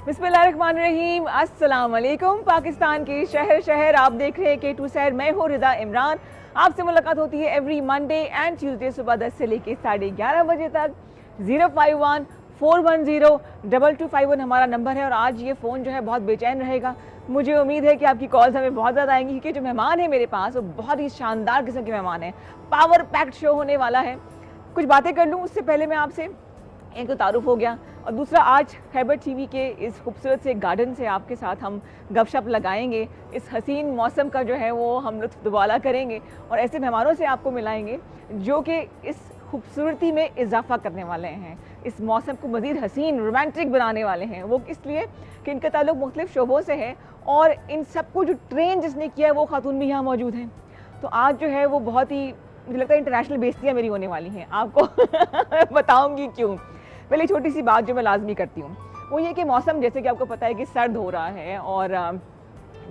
बिस्मिल्लाहिर्रहमानिर्रहीम, अस्सलाम वालेकुम। पाकिस्तान के शहर शहर आप देख रहे हैं K2 सैर। मैं हूँ रिदा इमरान। आपसे मुलाकात होती है एवरी मंडे एंड ट्यूसडे सुबह 10 से लेकर 11:30 बजे तक। 051-410-2251 हमारा नंबर है और आज ये फ़ोन जो है बहुत बेचैन रहेगा। मुझे उम्मीद है कि आपकी कॉल्स हमें बहुत ज़्यादा आएंगी क्योंकि जो मेहमान है मेरे पास वो बहुत ही शानदार किस्म के मेहमान हैं। पावर पैक्ड शो होने वाला है। कुछ बातें कर लूँ उससे पहले मैं आपसे, एक तो तारुफ हो गया और दूसरा आज खैबर टीवी के इस खूबसूरत से गार्डन से आपके साथ हम गपशप लगाएंगे। इस हसीन मौसम का जो है वो हम लुत्फ़ दुबाला करेंगे और ऐसे मेहमानों से आपको मिलाएंगे जो कि इस खूबसूरती में इजाफा करने वाले हैं, इस मौसम को मज़ीद हसीन रोमांटिक बनाने वाले हैं। वो इसलिए कि इनका ताल्लुक़ मुख्तलिफ़ शोबों से है और इन सबको जो ट्रेन जिसने किया है वो खातून भी यहाँ मौजूद हैं। तो आज जो है वो बहुत ही, मुझे लगता है इंटरनेशनल बेइज्जतियाँ मेरी होने वाली हैं, आपको बताऊँगी क्यों। पहले छोटी सी बात जो मैं लाजमी करती हूँ वो ये कि मौसम जैसे कि आपको पता है कि सर्द हो रहा है और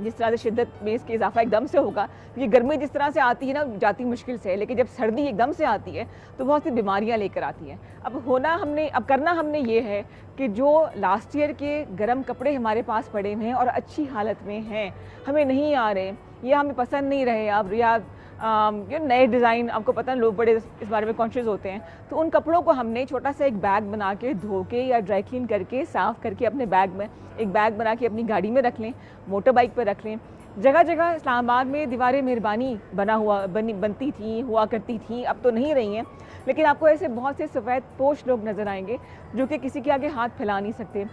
जिस तरह से शिद्दत में इसके इजाफा एकदम से होगा। ये गर्मी जिस तरह से आती है ना जाती मुश्किल से है, लेकिन जब सर्दी एकदम से आती है तो बहुत सी बीमारियां लेकर आती हैं। अब करना हमने ये है कि जो लास्ट ईयर के गर्म कपड़े हमारे पास पड़े हुए हैं और अच्छी हालत में हैं, हमें नहीं आ रहे या हमें पसंद नहीं रहे अब, या नए डिज़ाइन, आपको पता है लोग बड़े इस बारे में कॉन्शियस होते हैं, तो उन कपड़ों को हमने छोटा सा एक बैग बना के धो के या ड्राई क्लीन करके साफ़ करके अपने बैग में एक बैग बना के अपनी गाड़ी में रख लें, मोटर बाइक पर रख लें। जगह जगह इस्लामाबाद में दीवारें मेहरबानी बनती थी, हुआ करती थी, अब तो नहीं रही हैं, लेकिन आपको ऐसे बहुत से सफ़ेद पोश लोग नज़र आएंगे जो कि किसी के आगे हाथ फैला नहीं सकते।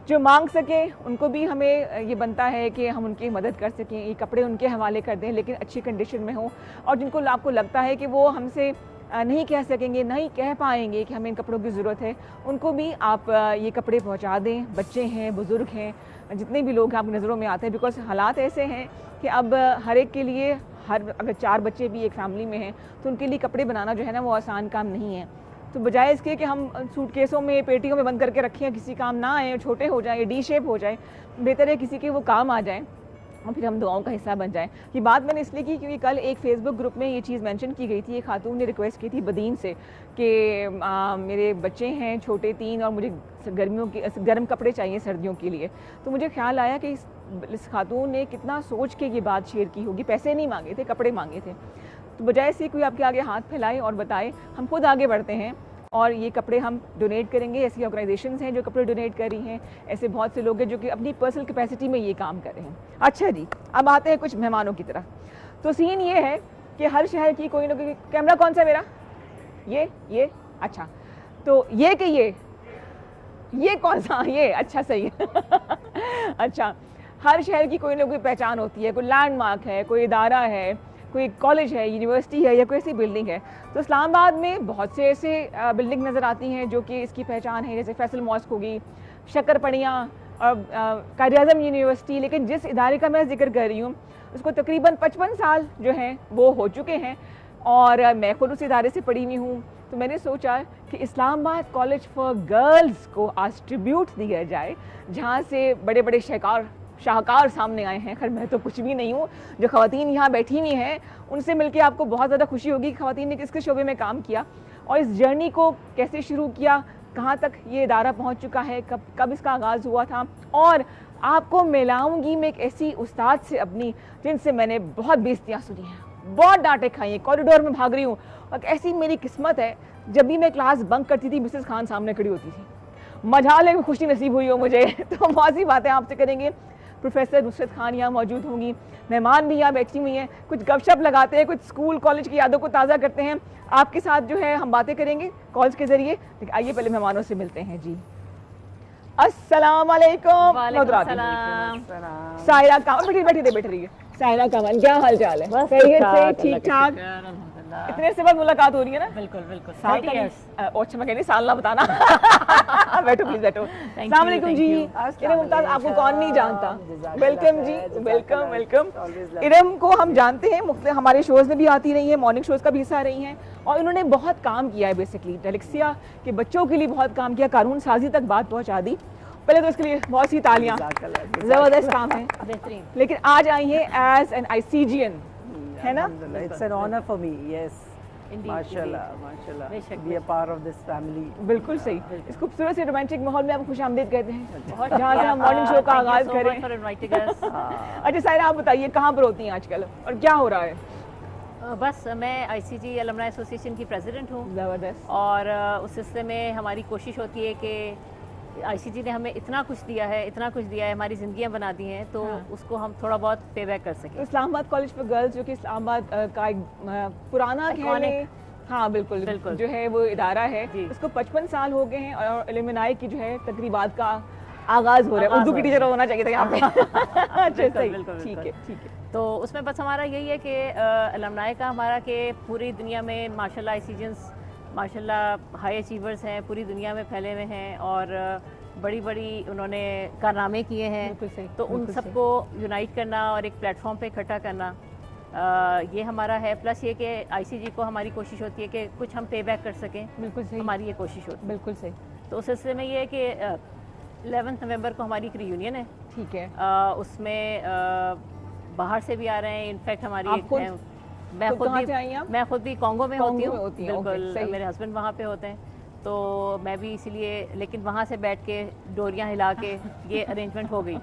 जो मांग सके उनको भी हमें ये बनता है कि हम उनकी मदद कर सकें, ये कपड़े उनके हवाले कर दें लेकिन अच्छी कंडीशन में हो, और जिनको आपको लगता है कि वो हमसे नहीं कह सकेंगे, नहीं कह पाएंगे कि हमें इन कपड़ों की ज़रूरत है, उनको भी आप ये कपड़े पहुंचा दें। बच्चे हैं, बुज़ुर्ग हैं, जितने भी लोग आपकी नज़रों में आते हैं, बिकॉज हालात ऐसे हैं कि अब हर एक के लिए, अगर 4 बच्चे भी एक फैमिली में हैं तो उनके लिए कपड़े बनाना जो है ना वो आसान काम नहीं है। तो बजाय इसके कि हम सूटकेसों में, पेटियों में बंद करके रखें, किसी काम ना आए, छोटे हो जाए, डी शेप हो जाए, बेहतर है किसी के वो काम आ जाए और फिर हम दुआओं का हिस्सा बन जाए। ये बात मैंने इसलिए की क्योंकि कल एक फेसबुक ग्रुप में ये चीज़ मेंशन की गई थी। एक खातून ने रिक्वेस्ट की थी बदीन से कि मेरे बच्चे हैं छोटे 3 और मुझे गर्म कपड़े चाहिए सर्दियों के लिए। तो मुझे ख्याल आया कि इस खातून ने कितना सोच के ये बात शेयर की होगी। पैसे नहीं मांगे थे, कपड़े मांगे थे। तो बजाय से कोई आपके आगे हाथ फैलाए और बताए, हम खुद आगे बढ़ते हैं और ये कपड़े हम डोनेट करेंगे। ऐसी ऑर्गेनाइजेशंस हैं जो कपड़े डोनेट कर रही हैं, ऐसे बहुत से लोग हैं जो कि अपनी पर्सनल कैपेसिटी में ये काम कर रहे हैं। अच्छा जी, अब आते हैं कुछ मेहमानों की तरफ। तो सीन ये है कि हर शहर की कोई ना कोई, कैमरा कौन सा है मेरा, ये अच्छा, तो ये कौन सा, ये अच्छा सही है अच्छा, हर शहर की कोई ना कोई पहचान होती है, कोई लैंडमार्क है, कोई इदारा है, कोई कॉलेज है, यूनिवर्सिटी है या कोई ऐसी बिल्डिंग है। तो इस्लामाबाद में बहुत से ऐसे बिल्डिंग नज़र आती हैं जो कि इसकी पहचान है, जैसे फैसल मॉस्क होगी, शक्करपड़ियाँ और कायद-ए-आज़म यूनिवर्सिटी। लेकिन जिस इदारे का मैं जिक्र कर रही हूँ उसको तकरीबन 55 साल जो हैं वो हो चुके हैं और मैं खुद उस इदारे से पढ़ी हुई हूँ। तो मैंने सोचा कि इस्लामाबाद कॉलेज फॉर गर्ल्स को आज ट्रिब्यूट दिया जाए, जहाँ से बड़े बड़े शाहकार सामने आए हैं। खैर मैं तो कुछ भी नहीं हूँ, जो ख़वातीन यहाँ बैठी हुई हैं उनसे मिलके आपको बहुत ज़्यादा खुशी होगी कि ख़वातीन ने किस किस शोबे में काम किया और इस जर्नी को कैसे शुरू किया, कहाँ तक ये इदारा पहुँच चुका है, कब इसका आगाज़ हुआ था। और आपको मिलाऊंगी मैं एक ऐसी उस्ताद से अपनी, जिनसे मैंने बहुत बेइज्जतियाँ सुनी हैं, बहुत डांटें खाई हैं, कॉरिडोर में भाग रही हूँ। और ऐसी मेरी किस्मत है, जब भी मैं क्लास बंक करती थी मिसेस खान सामने खड़ी होती थी, मजाल है खुशी नसीब हुई हो मुझे। तो बहुत सी बातें आपसे करेंगे। प्रोफेसर नुसरत खान यहाँ मौजूद होंगी, मेहमान भी यहाँ बैठी हुई हैं, कुछ गपशप लगाते हैं, कुछ स्कूल कॉलेज की यादों को ताज़ा करते हैं। आपके साथ जो है हम बातें करेंगे कॉल्स के ज़रिए। लेकिन आइए पहले मेहमानों से मिलते हैं जी। अस्सलाम वालेकुम। सायरा कामन, बैठ रही है। सायरा कामन, क्या हाल चाल है? खैरियत से, ठीक ठाक? इतने से बाद मुलाकात हो रही है ना? बिल्कुल अच्छा, मैं कह रही साल ना बताना बैठो प्लीज बैठो। अस्सलाम वालेकुम जी। इरम मुमताज आपको कौन नहीं जानता? वेलकम जी, वेलकम। इरम को हम जानते हैं, मुख्तलिफ हमारे शोज़ में भी आती रही हैं, मॉर्निंग शोज़ का भी हिस्सा रही हैं और इन्होंने बहुत काम किया है। बेसिकली डेलेक्सिया के बच्चों के लिए बहुत काम किया, कानून साजी तक बात पहुँचा दी। पहले तो इसके लिए बहुत सी तालियां, ज़बरदस्त काम है, बेहतरीन। लेकिन आज आई हैं एज एन ICGN, है ना? It's an honor for me, yes. Indeed, माशाल्लाह indeed. माशाल्लाह, बेशक, be a part of this family. बिल्कुल सही। इस खूबसूरत से रोमांटिक माहौल में आप खुश आमदीद कहते हैं, बहुत जहाँ से हम मॉर्निंग शो का आगाज करें। For inviting us. अच्छा सायरा, आप बताइए कहाँ पर होती हैं आजकल और क्या हो रहा है? बस मैं आईसीजी अलुमनाई एसोसिएशन की प्रेसिडेंट हूँ ज़बरदस्त। और उस सिलसिले में हमारी कोशिश होती है कि आईसीजी ने हमें इतना कुछ दिया है, इतना कुछ दिया है, हमारी ज़िंदगियाँ बना दी हैं, तो हाँ। उसको हम थोड़ा बहुत पे बैक कर तो सकें। इस्लामाबाद कॉलेज फॉर गर्ल्स, जो कि इस्लामाबाद का एक पुराना कह लें, हाँ बिल्कुल, बिल्कुल। जो है वो इदारा है, जी। उसको 55 साल हो गए हैं और एलुमनाई की जो है तकरीबात का आगाज़ हो रहा है। आगाज़ उर्दू हो की रहा टीचर होना चाहिए था यहाँ पे। अच्छा बिल्कुल, सही, बिल्कुल, ठीक है बिल्कुल। ठीक है। तो उसमें बस हमारा यही है कि अलुमनाई का हमारा कि पूरी दुनिया में माशाल्लाह आईसीजियंस माशाल्लाह हाई अचीवर्स हैं, पूरी दुनिया में फैले हुए हैं और बड़ी बड़ी उन्होंने कारनामे किए हैं। बिल्कुल सही, तो उन बिल्कुल सही। सबको यूनाइट करना और एक प्लेटफॉर्म पे इकट्ठा करना, ये हमारा है। प्लस ये कि आईसीजी को हमारी कोशिश होती है कि कुछ हम पे बैक कर सकें, बिल्कुल सही, हमारी ये कोशिश होती है। बिल्कुल सही, तो उस सिलसिले में ये है कि 11 नवंबर को हमारी एक रियूनियन है। ठीक है। उसमें बाहर से भी आ रहे हैं, इनफैक्ट हमारी आप एक खुद- है- मैं खुद खुद कहाँ भी से आई हैं आप? मैं खुद भी कांगो में कांगो होती में हूँ, होती हैं, ओके, बिल्कुल। सही। मेरे हस्बैंड वहाँ पे होते हैं, तो मैं भी इसीलिए, लेकिन वहाँ से बैठ के डोरियाँ हिला के ये अरेंजमेंट हो गई।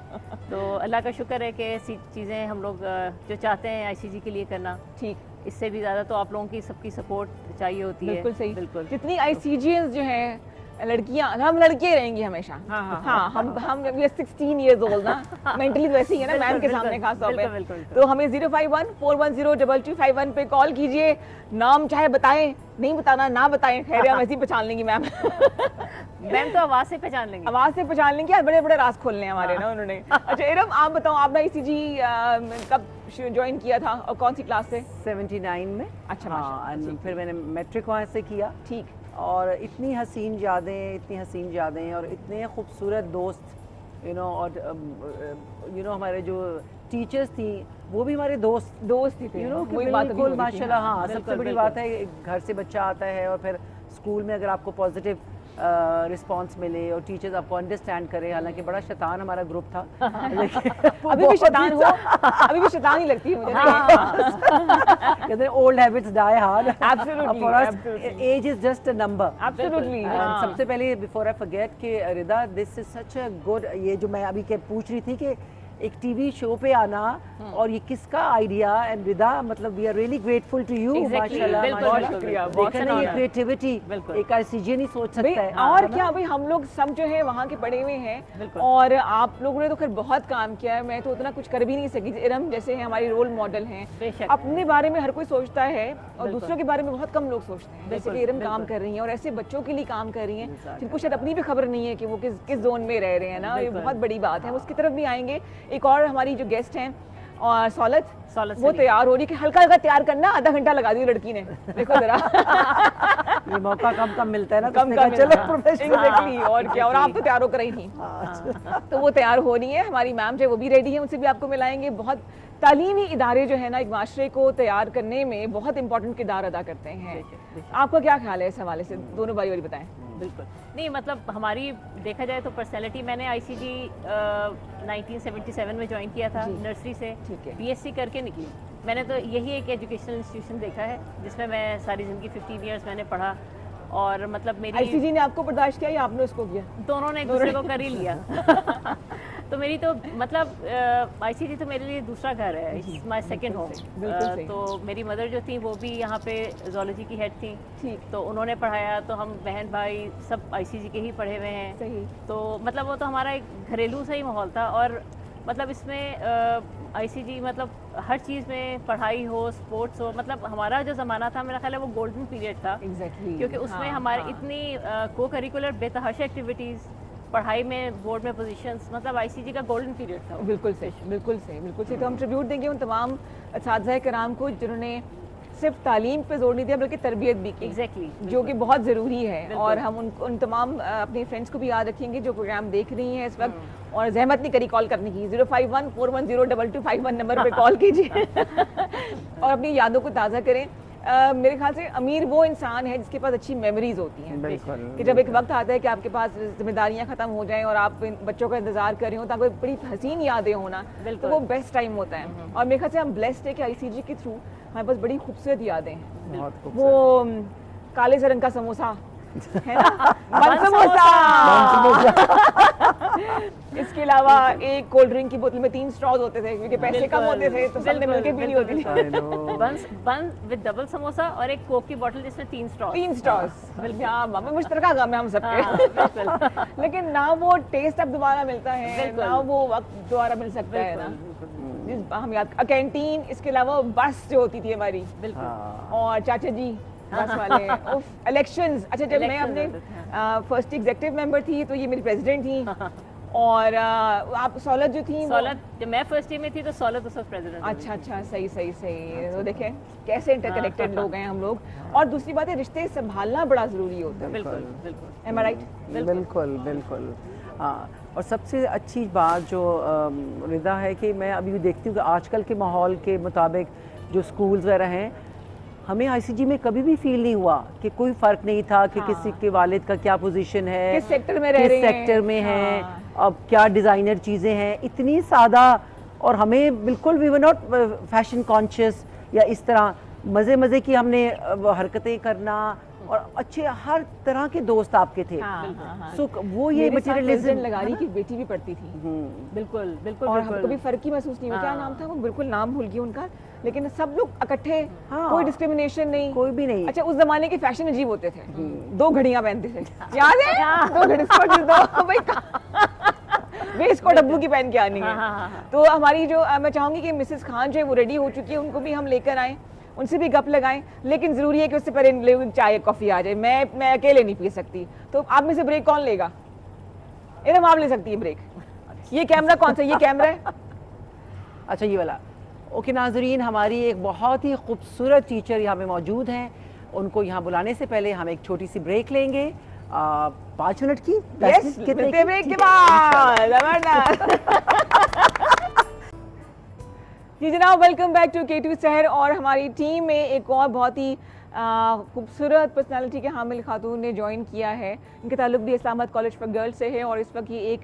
तो अल्लाह का शुक्र है कि ऐसी चीज़ें हम लोग जो चाहते हैं आईसीजी के लिए करना, ठीक, इससे भी ज़्यादा तो आप लोगों की सबकी सपोर्ट चाहिए होती है। बिल्कुल सही। बिल्कुल। जितनी आईसीजीएंस जो हैं लड़कियां, हम लड़के रहेंगी हमेशा। हाँ, हम 16 इयर्स ओल्ड ना, मेंटली तो वैसे ही है ना मैम के बिल्कुल, सामने खास तौर बिल्कुल, पे। बिल्कुल, बिल्कुल। तो हमें 051-410-2251 पे कॉल कीजिए, नाम चाहे बताएं, नहीं बताना ना बताएं, खैर हम ऐसे ही पहचान लेंगी मैम। मैम तो आवाज़ से पहचान लेंगे। आवाज से पहचान लेंगे, बड़े बड़े राज खोलने हैं हमारे ना उन्होंने। अच्छा इरम, आप बताओ आपने आईसीजी कब ज्वाइन किया था और कौन सी क्लास से? 79 में। अच्छा, हाँ, माशाल्लाह, and ठीक, फिर मैंने मैट्रिक वहाँ से किया ठीक, और इतनी हसीन यादें और इतने खूबसूरत दोस्त, और हमारे जो टीचर्स थी वो भी हमारे दोस्त ही थे। वही वही बात अभी हो बिल्कुल रही थी, माशाल्लाह। हाँ, बिल्कुल, सबसे बड़ी बिल्कुल। बात है घर से बच्चा आता है और फिर स्कूल में अगर आपको पॉजिटिव रिस्पांस मिले और टीचर्स आपको अंडरस्टैंड करे। हालांकि बड़ा शैतान हमारा ग्रुप था, लेकिन अभी भी शैतान हो, अभी भी शैतान ही लगती है मुझे। कहते हैं old habits die hard. Absolutely, for us absolutely. Age is just a number. Absolutely, And हाँ। सबसे पहले बिफोर आई फॉरगेट कि Rida, this is such a good, ये जो मैं अभी के पूछ रही थी कि एक टीवी शो पे आना और ये किसका आइडिया, एंड रिदा मतलब we are really grateful to you. Exactly, माशाल्लाह बिल्कुल, बहुत बिल्कुल, शुक्रिया, बिल्कुल। बहुत देखा ना, ये शुक्रिया। क्रिएटिविटी बिल्कुल। एक आईसीजी नहीं सोच भाई, सकता है। और है ना? क्या भाई, हम लोग सब जो है वहाँ के पढ़े हुए हैं बिल्कुल। और आप लोगों ने तो खैर बहुत काम किया है, मैं तो उतना कुछ कर भी नहीं सकी। इरम जैसे हैं हमारी रोल मॉडल हैं, बेशक। अपने बारे में हर कोई सोचता है और बिल्कुल। दूसरों के बारे में बहुत कम लोग सोचते हैं। जैसे बिल्कुल, कि इरम काम बिल्कुल। कर रही हैं और ऐसे बच्चों के लिए काम कर रही हैं Exactly. जिनको शायद अपनी भी खबर नहीं है कि वो किस जोन में रह रहे हैं ना। ये बिल्कुल। बहुत बड़ी बात है, हम उसकी तरफ भी आएंगे। एक और हमारी जो गेस्ट हैं और सौलत सौलत वो सलीम। तैयार हो रही कि हल्का हल्का तैयार करना, आधा घंटा लगा दी लड़की ने, देखो जरा। ये मौका कम मिलता है ना, तो कम उसने कम कहा, चलो हाँ, प्रोफेशनल। exactly, और क्या, और आप तो तैयार होकर ही थी। तो वो तैयार हो रही है, हमारी मैम जो है वो भी रेडी है, उनसे भी आपको मिलाएंगे। बहुत तालीमी इदारे जो है ना एक माशरे को तैयार करने में बहुत इंपॉर्टेंट किरदार अदा करते हैं। आपका क्या ख्याल है इस हवाले से? दोनों भाई बताएं। बिल्कुल नहीं, मतलब हमारी देखा जाए तो पर्सनैलिटी, मैंने आईसीजी 1977 में ज्वाइन किया था, जी। नर्सरी से ठीक है। बीएससी करके निकली। मैंने तो यही एक एजुकेशनल इंस्टीट्यूशन देखा है जिसमें मैं सारी ज़िंदगी 15 इयर्स मैंने पढ़ा और मतलब मेरी आईसीजी ने आपको बर्दाश्त किया या आपने उसको किया? दोनों ने एक दूसरे को कर ही लिया। तो मेरी तो मतलब आईसीजी तो मेरे लिए दूसरा घर है, इट्स माय सेकंड होम। बिल्कुल सही। तो मेरी मदर जो थी वो भी यहाँ पे जूलॉजी की हेड थी, ठीक, तो उन्होंने पढ़ाया, तो हम बहन भाई सब आईसीजी के ही पढ़े हुए हैं। सही। तो मतलब वो तो हमारा एक घरेलू सा ही माहौल था और मतलब इसमें आईसीजी मतलब हर चीज़ में पढ़ाई हो, स्पोर्ट्स हो, मतलब हमारा जो ज़माना था मेरा ख्याल है वो गोल्डन पीरियड था। एग्जैक्टली, क्योंकि उसमें हमारे इतनी को करिकुलर बेतहाशा एक्टिविटीज़, पढ़ाई में बोर्ड में पोजीशंस, मतलब आईसीजी का गोल्डन पीरियड था वो। बिल्कुल सही, बिल्कुल सही, बिल्कुल सही। तो हम ट्रिब्यूट देंगे उन तमाम असातिज़ा कराम को जिन्होंने सिर्फ तालीम पे जोर नहीं दिया बल्कि तरबियत भी की, एग्जैक्टली, जो कि बहुत ज़रूरी है। बिल्कुल। और हम उन तमाम अपने फ्रेंड्स को भी याद रखेंगे जो प्रोग्राम देख रही हैं इस वक्त, और जहमत नहीं करी कॉल करने की। 051-410-2251 नंबर पे कॉल कीजिए और अपनी यादों को ताज़ा करें। मेरे ख्याल से अमीर वो इंसान है जिसके पास अच्छी मेमोरीज होती हैं, बिल्कुल। कि जब एक वक्त आता है कि आपके पास जिम्मेदारियां खत्म हो जाएं और आप इन बच्चों का इंतजार कर रहे हो ताकि बड़ी हसीन यादें होना, तो बिल्कुल। वो बेस्ट टाइम होता है। और मेरे ख्याल से हम ब्लेस्ड है कि आईसीजी के थ्रू हमारे पास बड़ी खूबसूरत यादें हैं। बहुत खूबसूरत। वो काले से रंग का समोसा है ना, बन समोसा। इसके अलावा एक कोल्ड ड्रिंक की बोतल में 3 स्ट्रॉज होते थे क्योंकि पैसे कम होते थे तो सबने मिलके पीनी होती थी। I know. बन विद डबल समोसा और एक कोक की बोतल जिसमें 3 स्ट्रॉ। 3 स्ट्रॉस बिल्कुल, हाँ मामा मुश्तरका गम है हम हाँ, सबके। लेकिन ना वो टेस्ट अब दोबारा मिलता है, बिल्कुल। ना वो वक्त दोबारा मिल सकता है ना। जिस हम याद कैंटीन, इसके अलावा बस जो होती थी हमारी, बिल्कुल। हाँ। और चाचा जी बस वाले, इलेक्शंस। अच्छा, जब मैं Elections अपने होते थे, फर्स्ट एग्जीक्यूटिव मेंबर थी तो ये मेरी प्रेसिडेंट थी। और आप सौलत जो थी वो- सोलत जब मैं फर्स्ट ईयर में थी तो सोलत उस वक्त प्रेसिडेंट। अच्छा अच्छा, सही सही सही। तो देखें कैसे इंटरकनेक्टेड लोग हैं हम लोग। और दूसरी बात है, रिश्ते संभालना बड़ा जरूरी होता है। बिल्कुल बिल्कुल। एम आई राइट? बिल्कुल बिल्कुल। हाँ, और सबसे अच्छी बात जो रिदा है कि मैं अभी भी देखती हूँ कि आजकल के माहौल के मुताबिक जो स्कूल्स वगैरह हैं, हमें आईसीजी में कभी भी फील नहीं हुआ कि कोई फ़र्क नहीं था कि हाँ। किसी के वालिद का क्या पोजीशन है, किस सेक्टर में रह रहे किस हैं। सेक्टर में है, हाँ। अब क्या डिज़ाइनर चीज़ें हैं, इतनी सादा। और हमें बिल्कुल we were not fashion conscious या इस तरह मज़े मज़े की हमने हरकतें करना, और अच्छे हर तरह के दोस्त आपके थे। हाँ, हाँ, हाँ। सो वो ये मेरे साथ मटेरियलिज्म प्रेसिडेंट लगारी की बेटी भी पढ़ती थी बिल्कुल बिल्कुल और हमको बिल्कुल। कभी फर्क ही महसूस नहीं हुआ। क्या हाँ। नाम था वो, बिल्कुल नाम भूल गई उनका, लेकिन सब लोग इकट्ठे, हाँ। कोई डिस्क्रिमिनेशन नहीं, कोई भी नहीं। अच्छा, उस जमाने के फैशन अजीब होते थे। 2 घड़ियां पहनते थे, याद है? 2 घड़ी दो भाई, वेस्ट कोट अब्बू की पहन के आनी है। हाँ, हाँ, हाँ। तो हमारी जो मैं चाहूंगी कि मिसेस खान जो है वो रेडी हो चुकी है, उनको भी हम लेकर आए, उनसे भी गप लगाएं। लेकिन जरूरी है कि उससे पहले इन लोगों की चाय कॉफी आ जाए। मैं अकेले नहीं पी सकती, तो आप में से ब्रेक कौन लेगा? इरम आप ले सकती है ब्रेक। ये कैमरा कौन सा, ये कैमरा है? अच्छा, ये वाला। ओके नाजरीन, हमारी एक बहुत ही खूबसूरत टीचर यहाँ पे मौजूद हैं। उनको यहाँ बुलाने से पहले हम एक छोटी सी ब्रेक लेंगे, 5 मिनट की। 10 यस, मिनट कितने मिलते की? ब्रेक के ठीक है, बाद। जबरदस्त। जी जनाब, वेलकम बैक टू K2 शहर। और हमारी टीम में एक और बहुत ही खूबसूरत पर्सनालिटी के हामिल खातून ने ज्वाइन किया है। इनका ताल्लुक भी इस्लामाबाद कॉलेज फॉर गर्ल्स से है और इस वक्त ये एक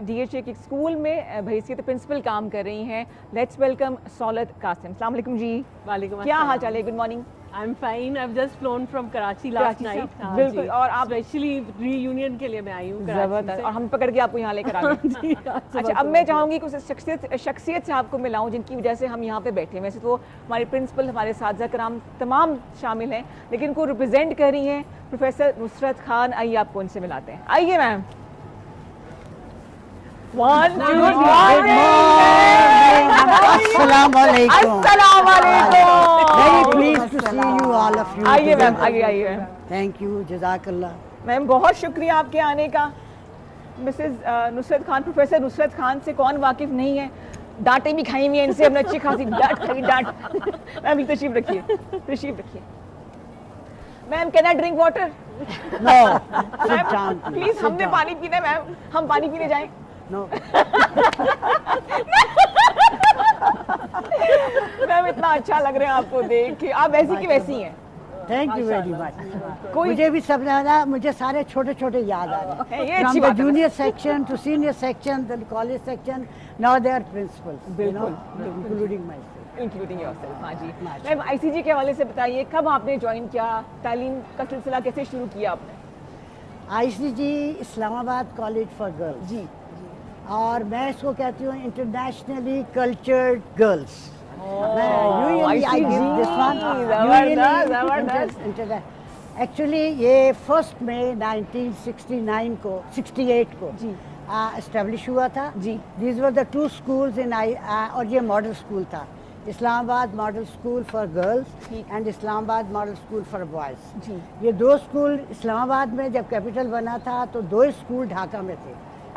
DHA के स्कूल में बहैसियत प्रिंसिपल काम कर रही हैं। Let's welcome Saulat Qasim. अस्सलाम वालेकुम जी। वालेकुम क्या हाल चाल है? Good morning. I am fine. I have just flown from Karachi last Karachi से? नाइट। बिल्कुल। और आप स्पेशली रीयूनियन के लिए मैं आई हूँ जबरदस्त, और हम पकड़ के आपको यहाँ लेकर आ गए। अच्छा, अब मैं चाहूँगी कि उस शख्सियत से आपको मिलाऊं जिनकी वजह से हम यहाँ पे बैठे हैं। वैसे तो हमारे प्रिंसिपल, हमारे असातिज़ा कराम तमाम शामिल हैं, लेकिन उनको रिप्रेजेंट कर रही हैं प्रोफेसर नुसरत खान। आइए आपको उनसे मिलाते हैं। आइए मैम। Assalamu alaikum. अस्सलाम वालेकुम। Very pleased to see you all of you. आइए मैम, together. आइए आइए ma'am. Thank you, Jazakallah. Ma'am बहुत शुक्रिया आपके आने का। मिसेस नुसरत खान, प्रोफेसर नुसरत खान से कौन वाकिफ नहीं है? डांटें भी खाई हुई हैं इनसे, हमने अच्छी खासी डांट खाई, डांट। मैम तशरीफ रखिए, तशरीफ रखिए। Ma'am can I drink water? No, sit down. Please, sit हमने down. पानी पीना है मैम, हम पानी पीने जाएं। No. मैम इतना अच्छा लग रहा है आपको देख के, आप वैसी की वैसी हैं। Thank you very much. कोई मुझे भी सब याद, मुझे सारे छोटे छोटे याद आ रहे है, ये हैं। अच्छी From the बात है। junior section to senior section, the college section, now they are principals. बिल्कुल, including myself. Including yourself. हाँ जी मैम, आईसीजी के हवाले से बताइए, कब आपने ज्वाइन किया, तालीम का सिलसिला कैसे शुरू किया आपने? ICG Islamabad college for girls जी। और मैं इसको कहती हूँ इंटरनेशनली कल्चर्ड गर्ल्स। ICG, जबरदस्त। एक्चुअली ये 1 मई 1969 को 68 को जी। एस्टेब्लिश हुआ था। जी। These were the 2 schools in और ये मॉडल स्कूल था, Islamabad model school for girls ठीक। And Islamabad model school for boys. जी। ये 2 स्कूल इस्लामाबाद में जब कैपिटल बना था तो 2 स्कूल ढाका में थे।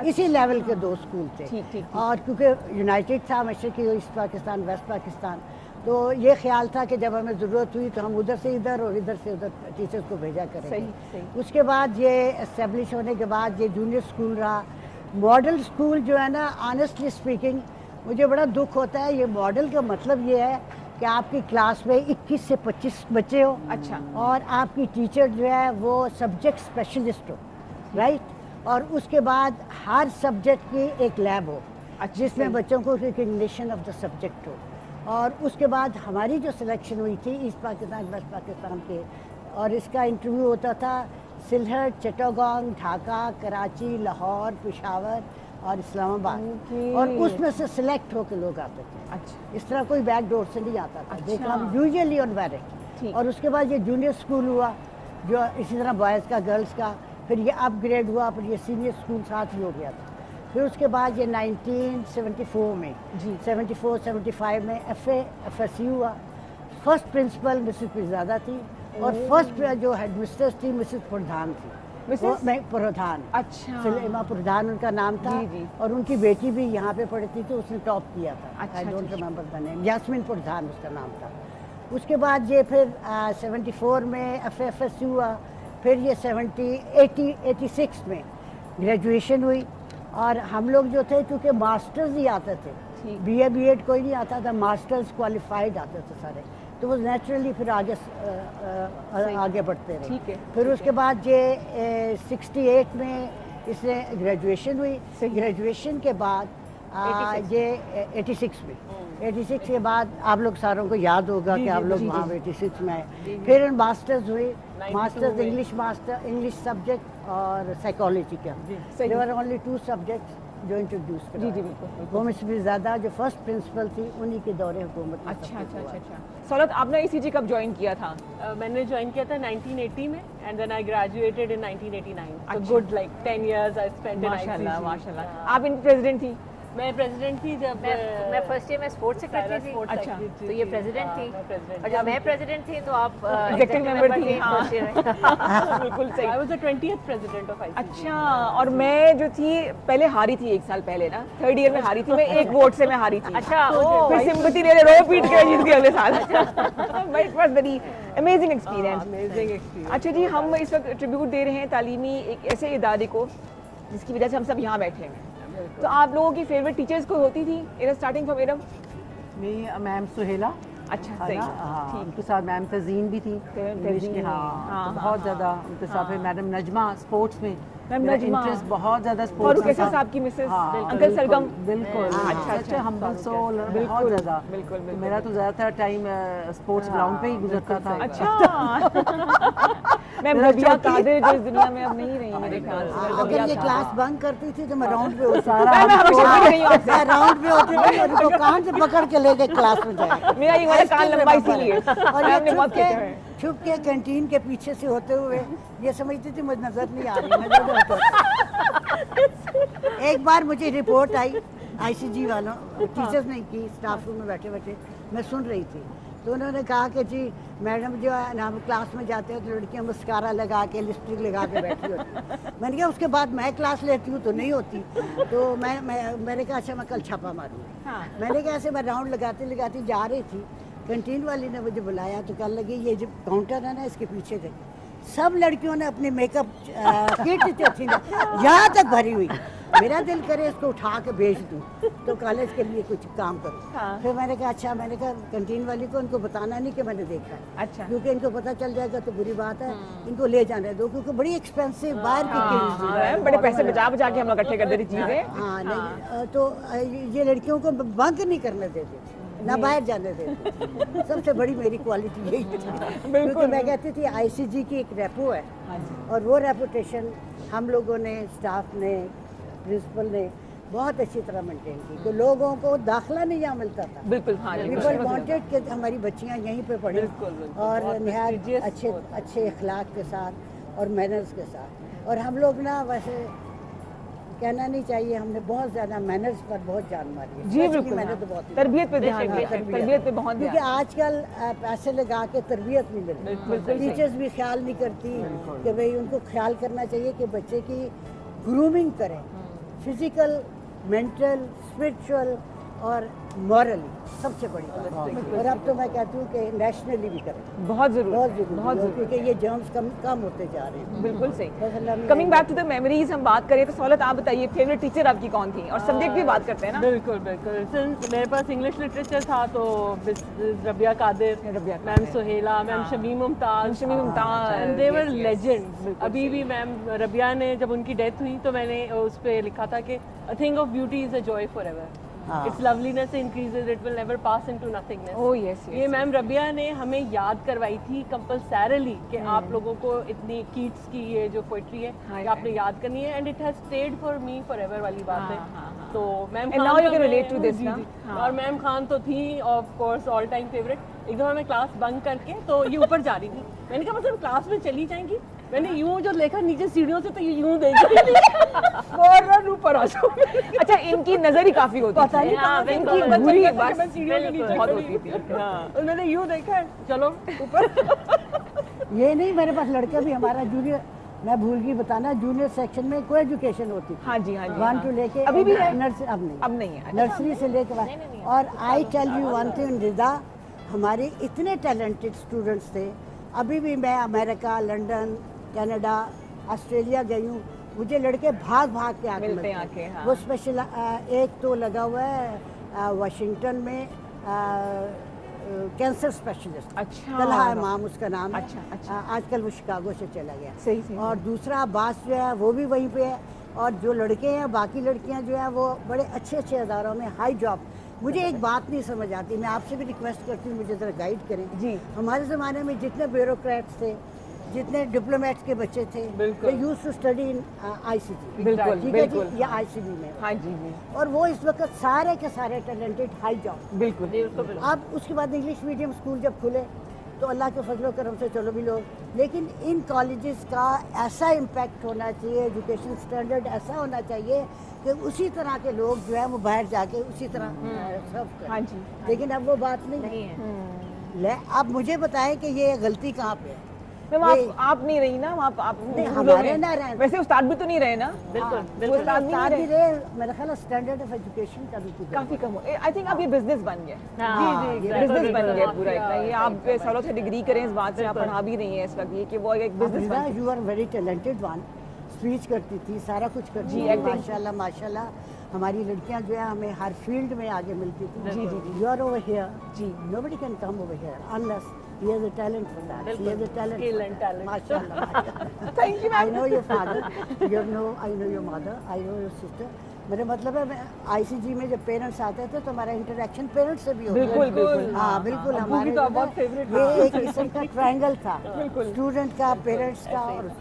इसी लेवल के 2 स्कूल थे। ठीक, ठीक। और क्योंकि यूनाइटेड था मशरक़ी ईस्ट पाकिस्तान, वेस्ट पाकिस्तान, तो ये ख्याल था कि जब हमें ज़रूरत हुई तो हम उधर से इधर और इधर से उधर टीचर्स को भेजा करेंगे। सही, सही। उसके बाद ये एस्टेब्लिश होने के बाद ये जूनियर स्कूल रहा। मॉडल स्कूल जो है ना, ऑनेस्टली स्पीकिंग मुझे बड़ा दुख होता है। ये मॉडल का मतलब ये है कि आपकी क्लास में 21 से 25 बच्चे हो। अच्छा। और आपकी टीचर जो है वो सब्जेक्ट स्पेशलिस्ट हो, राइट। और उसके बाद हर सब्जेक्ट की एक लैब हो अच्छा, जिसमें सही। बच्चों को रिकग्निशन ऑफ द सब्जेक्ट हो। और उसके बाद हमारी जो सिलेक्शन हुई थी ईस्ट पाकिस्तान वेस्ट पाकिस्तान के, और इसका इंटरव्यू होता था सिलहट, चिट्टागोंग, ढाका, कराची, लाहौर, पेशावर और इस्लामाबाद। Okay. और उसमें से सिलेक्ट होकर लोग आते थे। अच्छा इस तरह कोई बैक डोर से नहीं आता था, अच्छा। देखा यूजुअली ऑन ठीक। मेरिट। और उसके बाद ये जूनियर स्कूल हुआ, जो इसी तरह बॉयज़ का, गर्ल्स का, फिर ये अपग्रेड हुआ, फिर ये सीनियर स्कूल साथ ही हो गया था। फिर उसके बाद ये 1974 में जी। 74-75 में FSU हुआ। फर्स्ट प्रिंसिपल मिसेस पिरजादा थी और फर्स्ट जो हेडमिस्ट्रेस थी मिसेस प्रधान थी। मिसेस? मैं प्रधान, अच्छा सलीमा प्रधान उनका नाम था। जी, जी। और उनकी बेटी भी यहाँ पे पढ़ती थी, उसने टॉप किया था। अच्छा, आई डोंट अच्छा। रिमेंबर द नेम, यास्मीन प्रधान उसका नाम था। उसके बाद ये फिर 74 में FSU हुआ। फिर ये 86 में ग्रेजुएशन हुई। और हम लोग जो थे चूँकि मास्टर्स ही आते थे, ठीक। BA B.Ed कोई नहीं आता था, मास्टर्स क्वालिफाइड आते थे सारे, तो वो नेचुरली फिर आगे बढ़ते रहे। ठीक है, फिर उसके बाद ये 68 में इसने ग्रेजुएशन हुई। सही। ग्रेजुएशन के बाद ये 86 में 86 के बाद आप लोग सारों को याद होगा कि आप लोग वहाँ 86 में आए। फिर मास्टर्स हुई, मास्टर्स इंग्लिश सब्जेक्ट और साइकोलॉजी का। सही। देयर वर ओनली 2 सब्जेक्ट्स जो इंट्रोड्यूस जी जी बिल्कुल। वो मिस ज़्यादा जो फर्स्ट प्रिंसिपल थी उन्हीं के दौरे हुकूमत में अच्छा सब अच्छा कुछ अच्छा हुआ। अच्छा। सौलत आपने ECG कब ज्वाइन किया था? मैंने ज्वाइन किया था 1980 में and then I graduated in 1989। अच्छा। So good like 10 years I spent in माशाल्लाह ICG. माशाल्लाह। आप इनकी प्रेसिडेंट थी? मैं प्रेसिडेंट थी जब मैं फर्स्ट ईयर में स्पोर्ट्स सेक्रेटरी थी। अच्छा, तो ये प्रेसिडेंट थी मैं president और जब मैं प्रेसिडेंट थी तो आप Executive member थी, हाँ। first year में। बिल्कुल सही। I was the 20th president of ICG. अच्छा, और मैं जो थी पहले हारी थी 1 साल पहले ना, 3rd ईयर में हारी थी मैं, 1 वोट से मैं हारी थी। अच्छा, ओ, फिर सिंपैथी ले रो पीट के जीत गई अगले साल। But it was very amazing experience. Amazing experience. अच्छा जी, हम इस वक्त ट्रिब्यूट दे रहे हैं तालीमी एक ऐसे इदारे को जिसकी वजह से हम सब यहाँ बैठे हैं। तो आप लोगों की फेवरेट टीचर्स कोई होती थी इधर स्टार्टिंग फ्रॉम इरम? मैं मैम सुहेला, अच्छा है सही। ना, हाँ, ठीक। उनके साथ मैम तज़ीन भी थी इंग्लिश की, तज़ीन, हाँ, हाँ, तो बहुत हाँ, ज़्यादा उनके साथ। फिर मैडम नजमा स्पोर्ट्स में, मैम मेरा नजमा। इंटरेस्ट बहुत ज़्यादा फारूक स्पोर्ट्स में कैसर था। साहब की मिसेस, हाँ, अंकल बिल्कुल, सरगम। बिल्कुल, हाँ, अच्छा अच्छा, हम्बल सोल, बहुत बिल्कुल, ज़्यादा। बिल्कुल, तो बिल्कुल, मेरा तो ज़्यादातर टाइम स्पोर्ट्स ग्राउंड पे ही गुजरता था। अच्छा। मैम मेरा रबिया चौथी- कादिर जो इस दुनिया में अब नहीं रही मेरे ख्याल से। अगर रबिया ये कादिर। क्लास बंक करती थी तो मैं राउंड पे होती सारा मैं हमेशा हमको- बोल रही हूँ आपसे। मैं राउंड पे होती थी और उनको कान से पकड़ के लेके क्लास में जाए। मेरा ये वाला कान लंबा इसीलिए। और मैं ये अपने मौत कहते हैं। छुप के कैंटीन के पीछे से होते हुए ये समझती थी मुझे नजर नहीं आ रही, नजर नहीं होता। एक बार मुझे रिपोर्ट आई ICG वालों, टीचर्स ने की, स्टाफ रूम में बैठे बैठे मैं सुन रही थी, तो उन्होंने कहा कि जी मैडम जो है ना, हम क्लास में जाते हैं तो लड़कियां मस्कारा लगा के लिपस्टिक लगा के बैठी होती। मैंने कहा उसके बाद मैं क्लास लेती हूँ तो नहीं होती। तो मैंने कहा अच्छा मैं कल छापा मारूंगी। हाँ। मैंने कहा ऐसे मैं राउंड लगाती लगाती जा रही थी, कैंटीन वाली ने मुझे बुलाया तो कहने लगी ये जो काउंटर है ना इसके पीछे थे सब लड़कियों ने अपनी मेकअप किट थी ना यहाँ तक भरी हुई। मेरा दिल करे इसको उठा के भेज दूँ तो कॉलेज के लिए कुछ काम करूँ। हाँ। फिर मैंने कहा अच्छा, मैंने कहा कैंटीन वाली को इनको बताना नहीं कि मैंने देखा है, अच्छा। क्योंकि इनको पता चल जाएगा तो बुरी बात है, इनको ले जाने दो क्योंकि बड़ी एक्सपेंसिव बाहर की हाँ, चीज़ मैम बड़े पैसे बचा बचा के हम लोग इकट्ठे करते थे चीजें। हाँ नहीं, तो ये लड़कियों को बंक नहीं करने देते थे, ना बाहर जाने देते थे। सबसे बड़ी मेरी क्वालिटी यही थी, क्योंकि मैं कहती थी ICG की एक रेपो है और वो रेपुटेशन हम लोगों ने, स्टाफ ने, प्रिंसिपल ने बहुत अच्छी तरह मेंटेन की, तो लोगों को दाखला नहीं यहाँ मिलता था। बिल्कुल हाँ जी, पीपल वांटेड कि हमारी बच्चियाँ यहीं पे पढ़ें और निहायत अच्छे अखलाक के साथ और मैनर्स के साथ। और हम लोग ना वैसे कहना नहीं चाहिए, हमने बहुत ज़्यादा मैनर्स पर बहुत जान मारी है। जी Especially बिल्कुल। मैंने हाँ। तो बहुत तरबियत पे ध्यान बेशक, दिया, बेशक, तरबियत पे बहुत क्योंकि ध्यान। आजकल पैसे लगा के तरबियत नहीं मिल बिल्कुल रही, सही। टीचर्स भी ख्याल नहीं करती कि भाई उनको ख्याल करना चाहिए कि बच्चे की ग्रूमिंग करें, फिजिकल, मेंटल, स्पिरिचुअल और मॉरली, सबसे बड़ी बात। और अब तो मैं कहती हूँ कि नेशनली भी करें, बहुत जरूरी, बहुत जरूरी बहुत है, जरूरी। क्योंकि ये जर्म्स कम होते जा रहे हैं। बिल्कुल बस सही। अल्लाह ने- coming back to the memories हम बात करें तो सौलत आप बताइए फेवरेट टीचर आपकी कौन थी, और सब्जेक्ट भी बात करते हैं ना। बिल्कुल बिल्कुल। सिंस मेरे पास इंग्लिश लिटरेचर था तो रबिया कादिर, रबिया मैम कादिर। सुहेला, मैम हाँ। Shamim Mumtaz, Shamim Mumtaz, and they were yes, yes. Legends. बिल्कुल अभी भी मैम रबिया ने जब उनकी डेथ हुई तो मैंने उस पे लिखा था कि a thing of beauty is a joy forever. हाँ। Its loveliness increases, it will never pass into nothingness. Oh yes ये मैम रबिया ने हमें याद करवाई थी कंपल्सरीली कि आप लोगों को इतनी कीट्स की ये जो पोइट्री है हाँ, ये आपने याद करनी है, and it has stayed for me forever वाली बात है। तो ma'am And now you can relate to this, जी, ना? जी। हाँ। और मैम खान तो थी of course all time favourite. एक दफा मैं क्लास बंक करके तो ये ऊपर जा रही थी, मैंने कहा मतलब क्लास में चली जाएंगी, मैंने यूं जो देखा नीचे सीढ़ियों से तो ये यूं देख रही थी फौरन ऊपर आ जाओ। अच्छा इनकी नजर ही काफी होती पता थी। नहीं हाँ, कहाँ से बिल्कुल। इनको बुरी पता बात कि मैं सीढ़ियों के नीचे बहुत खड़ी होती थी। हाँ। और मैंने यूं देखा है, चलो ऊपर। ये नहीं, मेरे पास लड़का भी हमारा जूनियर, मैं भूल गई बताना, जूनियर सेक्शन में को एजुकेशन होती थी। हाँ जी हाँ जी 1 to लेके अभी भी है? नर्सरी, अब नहीं, अब नहीं है। नर्सरी से लेके और I tell you one thing Rida, हमारे इतने टैलेंटेड स्टूडेंट्स थे। अभी भी मैं अमेरिका, लंदन, कनाडा, ऑस्ट्रेलिया गई हूँ, मुझे लड़के भाग भाग के आके मिलते हैं मिलते आके, हाँ। वो स्पेशल एक तो लगा हुआ है वाशिंगटन में कैंसर स्पेशलिस्ट, अच्छा। तलहा इमाम उसका नाम है। अच्छा, अच्छा। आजकल वो शिकागो से चला गया। सही सही। और दूसरा अब्बास जो है वो भी वहीं पे है, और जो लड़के हैं बाकी लड़कियां जो है वो बड़े अच्छे अच्छे अदारों में हाई जॉब। मुझे एक बात नहीं समझ आती, मैं आपसे भी रिक्वेस्ट करती हूँ मुझे ज़रा गाइड करें। जी। हमारे ज़माने में जितने ब्यूरोक्रेट्स थे, जितने डिप्लोमेट्स के बच्चे थे, बिल्कुल। They used to study in ICT, बिल्कुल, ठीक है बिल्कुल, जी, या हाँ। आईसीबी में, हाँ जी जी और वो इस वक्त सारे के सारे टैलेंटेड हाई जॉब। बिल्कुल। अब उसके बाद इंग्लिश मीडियम स्कूल जब खुले तो अल्लाह के फजलो करम से चलो भी लोग, लेकिन इन कॉलेजेस का ऐसा इम्पैक्ट होना चाहिए, एजुकेशन स्टैंडर्ड ऐसा होना चाहिए कि उसी तरह के लोग जो है वो बाहर जाके उसी तरह सर्व करें। हाँ जी। लेकिन अब वो बात नहीं है। ले अब मुझे बताएं कि ये गलती कहाँ पे है। मैम ये- आप नहीं रही ना, आप नहीं, स्कूलों हमारे में- ना रहे। वैसे उस्ताद भी तो नहीं रहे ना। बिल्कुल हाँ, बिल्कुल। उस्ताद भी नहीं उस्ताद भी रहे। रहे, मेरा ख्याल एस्टैंडर्ड ऑफ एजुकेशन का भी कुछ काफी कम हो। आई थिंक अब ये बिजनेस बन गया। हाँ, जी, exactly, बिजनेस बन बिल्कुल। गया पूरा इतना। ये आप बिल्कुल। सालों से डिग्री करें इस बात से, आप पढ़ा भी रही हैं इस वक्त, ये कि वो एक बिजनेस बन गया। You are very talented one, speech करती थी, सारा कुछ करती जी, थी, acting। माशाल्लाह माशाल्लाह। हमारी लड़कियां जो है हमें हर फील्ड में आगे मिलती थी। जी, जी, जी। यू आर ओवर हियर, जी। Nobody can come over here unless he has a talent for that, he has a talent, Skill and talent. माशाल्लाह। Thank you, I ma'am. Know your father, I know your mother, I know your sister. मेरा मतलब है ICG में जब parents आते थे तो हमारा इंटरेक्शन पेरेंट्स से भी होता बिल्कुल, था। बिल्कुल। हाँ बिल्कुल। अब्बू हमारे की तो जो बहुत है, favorite ये एक किस्म का ट्रायंगल था, स्टूडेंट का, पेरेंट्स का और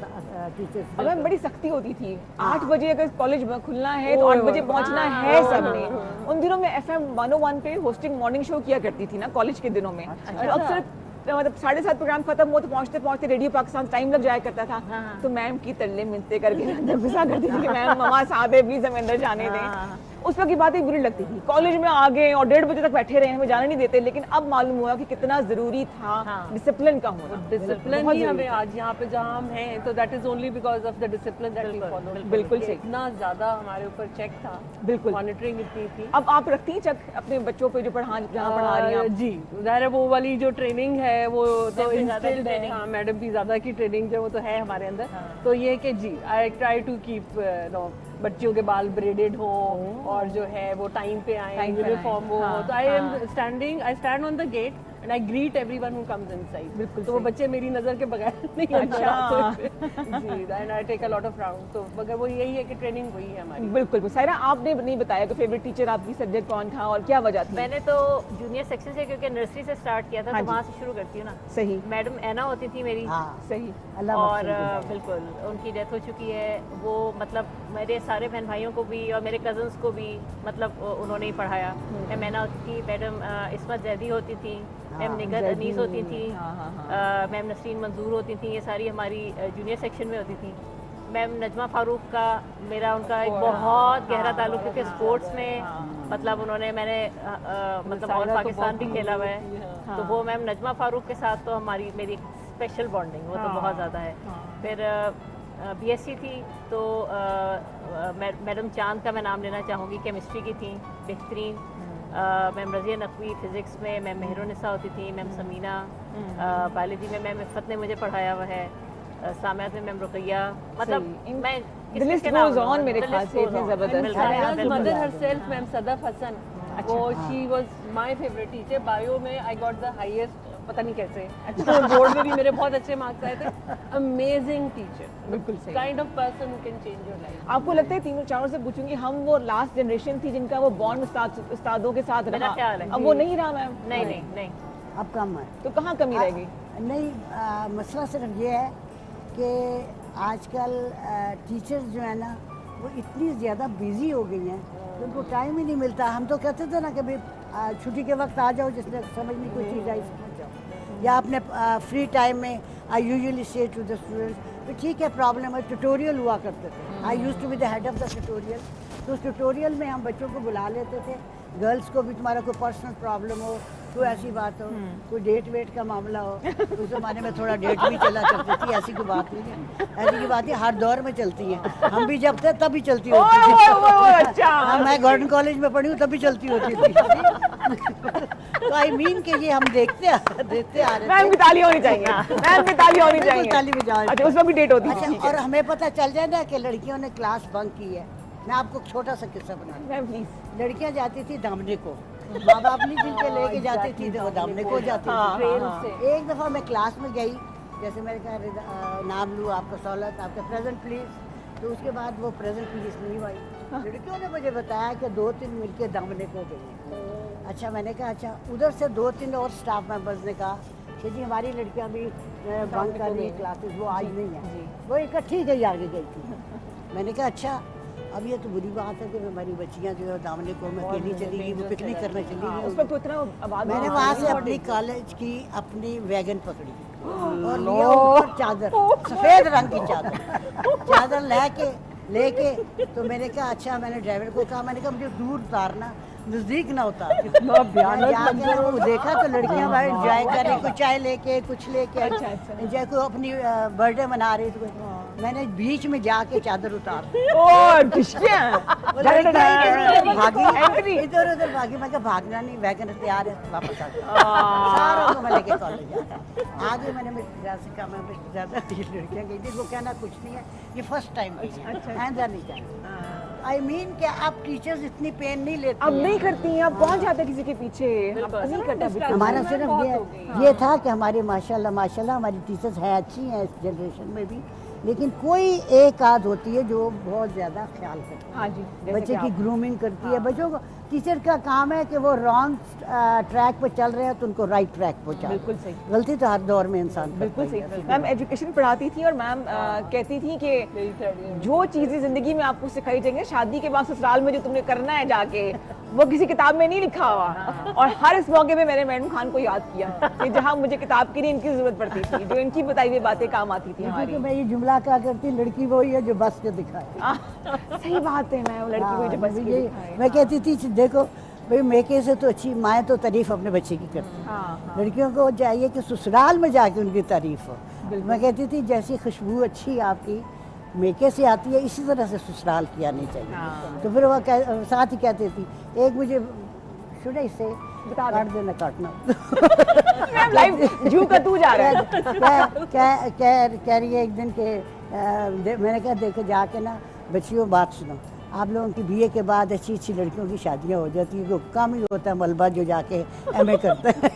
टीचर्स अब का। मैम बड़ी सख्ती होती थी। हाँ। 8 बजे अगर कॉलेज खुलना है तो 8 बजे पहुंचना है सबने। उन दिनों में FM 101 पे होस्टिंग मॉर्निंग शो किया करती थी ना कॉलेज के दिनों में। और अक्सर मतलब 7:30 प्रोग्राम खत्म हो तो पहुंचते पहुंचते रेडियो पाकिस्तान टाइम लग जाया करता था। तो मैम की तल्ले मिलते करके अंदर घुसा करती थी कि मैम ममा साथ है, प्लीज हमें अंदर जाने दें। उस वक्त की बातें बुरी लगती थी। कॉलेज में आ गए और 1:30 बजे तक बैठे रहे, हमें जाने नहीं देते। लेकिन अब मालूम हुआ कि कितना जरूरी था डिसिप्लिन का होना। डिसिप्लिन बहुत ही जरूरी हमें था। आज यहाँ पे जहाँ हम हैं तो that is only because of the discipline that we follow. बिल्कुल सही। इतना ज्यादा हमारे ऊपर चेक था, बिल्कुल। मॉनिटरिंग इतनी थी। अब आप रखती हैं चेक अपने बच्चों पे जो जहाँ पढ़ा रही हैं आप? जी, ज़ाहिर है वो वाली जो ट्रेनिंग है वो तो मैडम की ज़्यादा इंस्टिल्ड है। training। हाँ, मैडम की ज़्यादा की ट्रेनिंग जो वो तो है हमारे अंदर। तो ये कि जी I try to keep no बच्चियों के बाल ब्रेडेड हो और जो है वो टाइम पे आए, Time पे आएं, यूनिफॉर्म हो। हाँ, तो I stand on the gate and I greet everyone who comes inside. बिल्कुल तो वो सही। बच्चे मेरी नज़र के बगैर नहीं अंदर अच्छा। आते। जी, and I take a lot of round. तो मगर वो यही है कि ट्रेनिंग वही है हमारी। बिल्कुल। सायरा आपने नहीं बताया कि फेवरेट टीचर आपकी सब्जेक्ट कौन था और क्या वजह थी? मैंने तो जूनियर सेक्शन से, क्योंकि नर्सरी से स्टार्ट किया था, हाँ तो जी। वहाँ से शुरू करती हूँ ना। सही मैडम ऐना होती थी मेरी। हाँ सही। अल्लाह और बख्शे उनको। बिल्कुल उनकी डेथ हो चुकी है। वो मतलब मेरे सारे बहन भाइयों को भी और मेरे कज़न्स को भी मतलब उन्होंने ही पढ़ाया। मैम मैना होती थी, मैडम इस्मत जैदी होती थी, मैम हाँ, निगत जैदी। अनीस होती थी, हाँ। मैम नसरीन मंजूर होती थी। ये सारी हमारी जूनियर सेक्शन में होती थी। मैम नजमा फारूक का मेरा उनका एक बहुत गहरा ताल्लुक, क्योंकि स्पोर्ट्स में मतलब उन्होंने मैंने मतलब ऑल पाकिस्तान भी खेला हुआ है। तो वो मैम नजमा फारूक के साथ तो हमारी मेरी स्पेशल बॉन्डिंग वो तो बहुत ज़्यादा है। फिर बीएससी थी तो मैडम चांद का मैं नाम लेना चाहूँगी, केमिस्ट्री की थी बेहतरीन। मैम रज़िया नकवी फिज़िक्स में, मैम मेहरुनिसा होती थी, मैम समीना बायोलॉजी में, मैम इफ़त ने मुझे पढ़ाया हुआ है, सामियात में मैम रुकैया। मतलब सही। मैं The list goes on मेरे ख्याल से, इतने जबरदस्त। Saira's बिल्कुल। mother herself, ma'am Sadaf Hasan, वो she was my favourite teacher. Bio में आई गॉट द हाईएस्ट पता नहीं कैसे। अच्छा बोर्ड में भी मेरे बहुत अच्छे मार्क्स आए थे। अमेजिंग टीचर, बिल्कुल सही। Kind of person who can change your life. आपको लगता है तीनों चारों से पूछूंगी, हम वो लास्ट जनरेशन थी जिनका वो बॉन्ड उस्तादों के साथ मेरा रहा, ख्याल है। अब वो नहीं रहा मैम? नहीं नहीं नहीं। अब कम है। तो कहाँ कमी रह गई? नहीं, मसला सिर्फ ये है कि आजकल टीचर्स जो है ना वो इतनी ज़्यादा बिजी हो गई हैं कि उनको टाइम ही नहीं मिलता। हम तो कहते थे ना कि भाई छुट्टी के वक्त आ जाओ, जिसने समझ नहीं कोई चीज़ आई समझ जाओ, या अपने फ्री टाइम में I usually say to the students तो ठीक है, प्रॉब्लम है। ट्यूटोरियल हुआ करते थे, I used to be the head of the tutorial. तो उस ट्यूटोरियल में हम बच्चों को बुला लेते थे, गर्ल्स को भी, तुम्हारा कोई पर्सनल प्रॉब्लम हो, कोई ऐसी बात हो, कोई डेट वेट का मामला हो। उस ज़माने में थोड़ा डेट भी चला करती थी, ऐसी कोई बात नहीं है, ऐसी की बात है, हर दौर में चलती है। हम भी जब थे तब भी चलती होती थी। अच्छा, मैं गवर्नमेंट कॉलेज में पढ़ी हूँ तब भी चलती होती थी। तो आई मीन कि ये हम देखते आ रहे मैम की ताली होनी चाहिए, मैम की ताली होनी बिल्कुल चाहिए। ताली बजाओ। अच्छा, उस वक्त भी डेट होती थी? अच्छा, ठीक है। और हमें पता चल जाए ना कि लड़कियों ने क्लास बंक की है। मैं आपको एक छोटा सा किस्सा बना दूं। Ma'am please. लड़कियां जाती थी दामने को, माँ बाप नहीं जिनके लेके जाती थी तो वो दामने को जाती हाँ, थी। हाँ, एक दफ़ा मैं क्लास में गई, जैसे मैंने कहा नाम लूँ आपका, सहूलत आपका, प्रेजेंट प्लीज़। तो उसके बाद वो प्रेजेंट प्लीज़ नहीं आई। लड़कियों ने मुझे बताया कि 2-3 मिलके दामने को गई। अच्छा, मैंने कहा अच्छा। उधर से 2-3 और स्टाफ मेंबर्स ने कहा कि जी हमारी लड़कियां भी बंक कर रही क्लासेस, वो आज नहीं है। वो इकट्ठी गई आगे गई थी। मैंने कहा अच्छा, अब ये तो बुरी बात है कि हमारी बच्चियां जो है दामने को में अकेली चली गई, वो पिकनिक करने चली हाँ, गई। उस वक्त तो इतना आबाद मैंने नहीं वहाँ थी। से अपनी कॉलेज की अपनी वैगन पकड़ी और लिया ऊपर चादर, सफ़ेद रंग की चादर लेके तो मैंने कहा अच्छा, मैंने ड्राइवर को कहा, मैंने कहा मुझे दूर उतारना, नज़दीक ना उतार। जाके वो देखा तो लड़कियां बाहर एंजॉय कर रही, कुछ चाय लेके, कुछ लेके अच्छा, अच्छा। एंजॉय, कोई अपनी बर्थडे मना रही थी। मैंने बीच में जाके चादर उतार दी। ओह, डिशकियाँ। भागी, Entry। इधर उधर भागी। मैं कहा भागना नहीं, वैगन तैयार है, वापस आ गया। सारों को मैं लेके कॉलेज आगे मैंने मिस्टर से कहा, मैं मिस्टर ज़्यादा लड़कियाँ गई थी, वो कहना कुछ नहीं है, ये फर्स्ट टाइम ऐसा नहीं कहना। आई मीन कि अब टीचर्स इतनी पेन नहीं लेती अब हैं। नहीं करती हैं, अब पहुंच जाते हैं किसी के पीछे। अब नहीं करता बिल्कुल। हमारा सिर्फ ये था कि हमारे माशाल्लाह हमारी टीचर्स हैं, अच्छी हैं इस जनरेशन में भी, लेकिन कोई एक आध होती है जो बहुत ज़्यादा ख्याल करती है। हाँ जी, जैसे बच्चे कि की आप। ग्रूमिंग करती है। बच्चों को टीचर का काम है कि वो रॉन्ग ट्रैक पर चल रहे हैं तो उनको राइट ट्रैक पहुंचा। बिल्कुल सही। गलती तो हर दौर में इंसान बिल्कुल करता ही सही। है। मैम एजुकेशन पढ़ाती थी और मैम कहती थी कि जो चीज़ें ज़िंदगी में आपको सिखाई जाएंगी, शादी के बाद ससुराल में जो तुमने करना है जाके, वो किसी किताब में नहीं लिखा हुआ। और हर इस मौके पे मैंने मैडम खान को याद किया कि जहाँ मुझे किताब की नहीं इनकी ज़रूरत पड़ती थी, जो इनकी बताई हुई बातें काम आती थी क्योंकि हमारी। मैं ये जुमला क्या करती, लड़की वही है जो बस के दिखाए। सही बात है मैम, लड़की को जो बस की दिखाए। मैं कहती थी देखो भाई, मेके से तो अच्छी माएँ तो तारीफ अपने बच्चे की करती हैं। हाँ, लड़कियों को चाहिए कि ससुराल में जाके उनकी तारीफ हो। मैं कहती थी जैसी खुशबू अच्छी आपकी मेके से आती है, इसी तरह से ससुराल की आनी चाहिए। हाँ। तो फिर वह साथ ही कहती थी, एक मुझे शुरू इससे बता दो। काट देना, काटना। मैम लाइव जू का तू जा रहा है। कह रही है एक दिन के मैंने कहा देखो जाके ना बच्चियों बात सुनो, आप लोगों की बीए के बाद अच्छी अच्छी लड़कियों की शादियां हो जाती है, वो कम ही होता है मलबा जो जाके एमए करते हैं।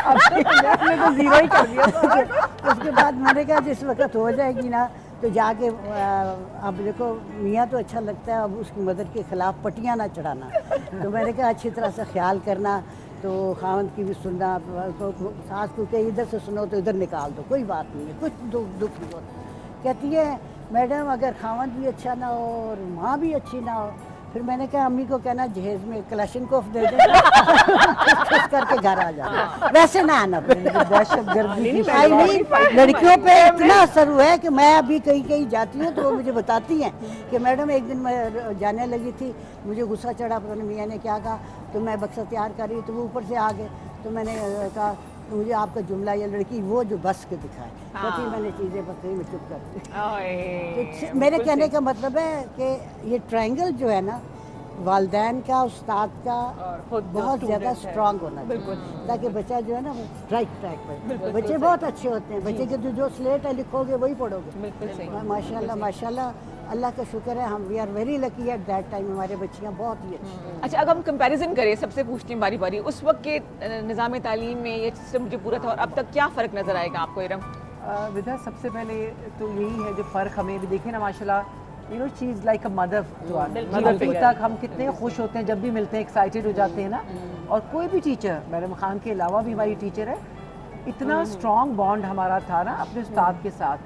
आपने तो जीरो ही कर दिया। उसके बाद मैंने कहा जिस वक्त हो जाएगी ना तो जाके अब देखो मियाँ तो अच्छा लगता है, अब उसकी मदद के खिलाफ पटियाँ ना चढ़ाना। तो मैंने कहा अच्छी तरह से ख्याल करना, तो खावंद की भी सुनना, सास को कहीं इधर से सुनो तो इधर निकाल दो, कोई बात नहीं है, कुछ दुख नहीं होता। कहती है मैडम अगर खावंद भी अच्छा ना हो और माँ भी अच्छी ना हो, फिर मैंने कहा अम्मी को कहना जहेज में कलाशिनकोफ दे दे करके घर आ जाना। वैसे ना आना, दहशत गर्दी लड़कियों पे इतना असर हुआ है कि मैं अभी कहीं कहीं जाती हूँ तो वो मुझे बताती हैं कि मैडम एक दिन मैं जाने लगी थी, मुझे गुस्सा चढ़ा, पता नहीं मियाँ ने क्या कहा, तो मैं बक्सा तैयार कर रही तो वो ऊपर से आ गए, तो मैंने कहा तो मुझे आपका जुमला या लड़की वो जो बस के दिखाए। तो मैंने चीज़ें बताई, मैं चुप कर दी। तो मेरे कहने का मतलब है कि ये ट्रायंगल जो है ना, वालदैन का, उस्ताद का बहुत ज़्यादा स्ट्रांग होना चाहिए, ताकि बच्चा जो है ना वो राइट ट्रैक पर। बच्चे बहुत अच्छे होते हैं, बच्चे के जो स्लेट है लिखोगे वही पढ़ोगे। माशाल्लाह माशाल्लाह अल्लाह का शुक्र है, हम we are very lucky at that time, हमारे बच्चियाँ बहुत ही अच्छी। अच्छा, अगर हम कंपैरिजन करें, सबसे पूछती हूँ बारी बारी, उस वक्त के निज़ाम तालीम में ये सिस्टम जो पूरा था और अब तक क्या फ़र्क नज़र आएगा आपको इरम? विदा, सबसे पहले तो यही है जो फ़र्क हमें भी देखे ना, माशाल्लाह you know she is like a mother to us. अभी तक हम कितने खुश होते हैं जब भी मिलते हैं, एक्साइटेड हो जाते हैं ना। और कोई भी टीचर, मैडम खान के अलावा भी हमारी टीचर है, इतना स्ट्रॉन्ग बॉन्ड हमारा था ना अपने उस्ताद के साथ।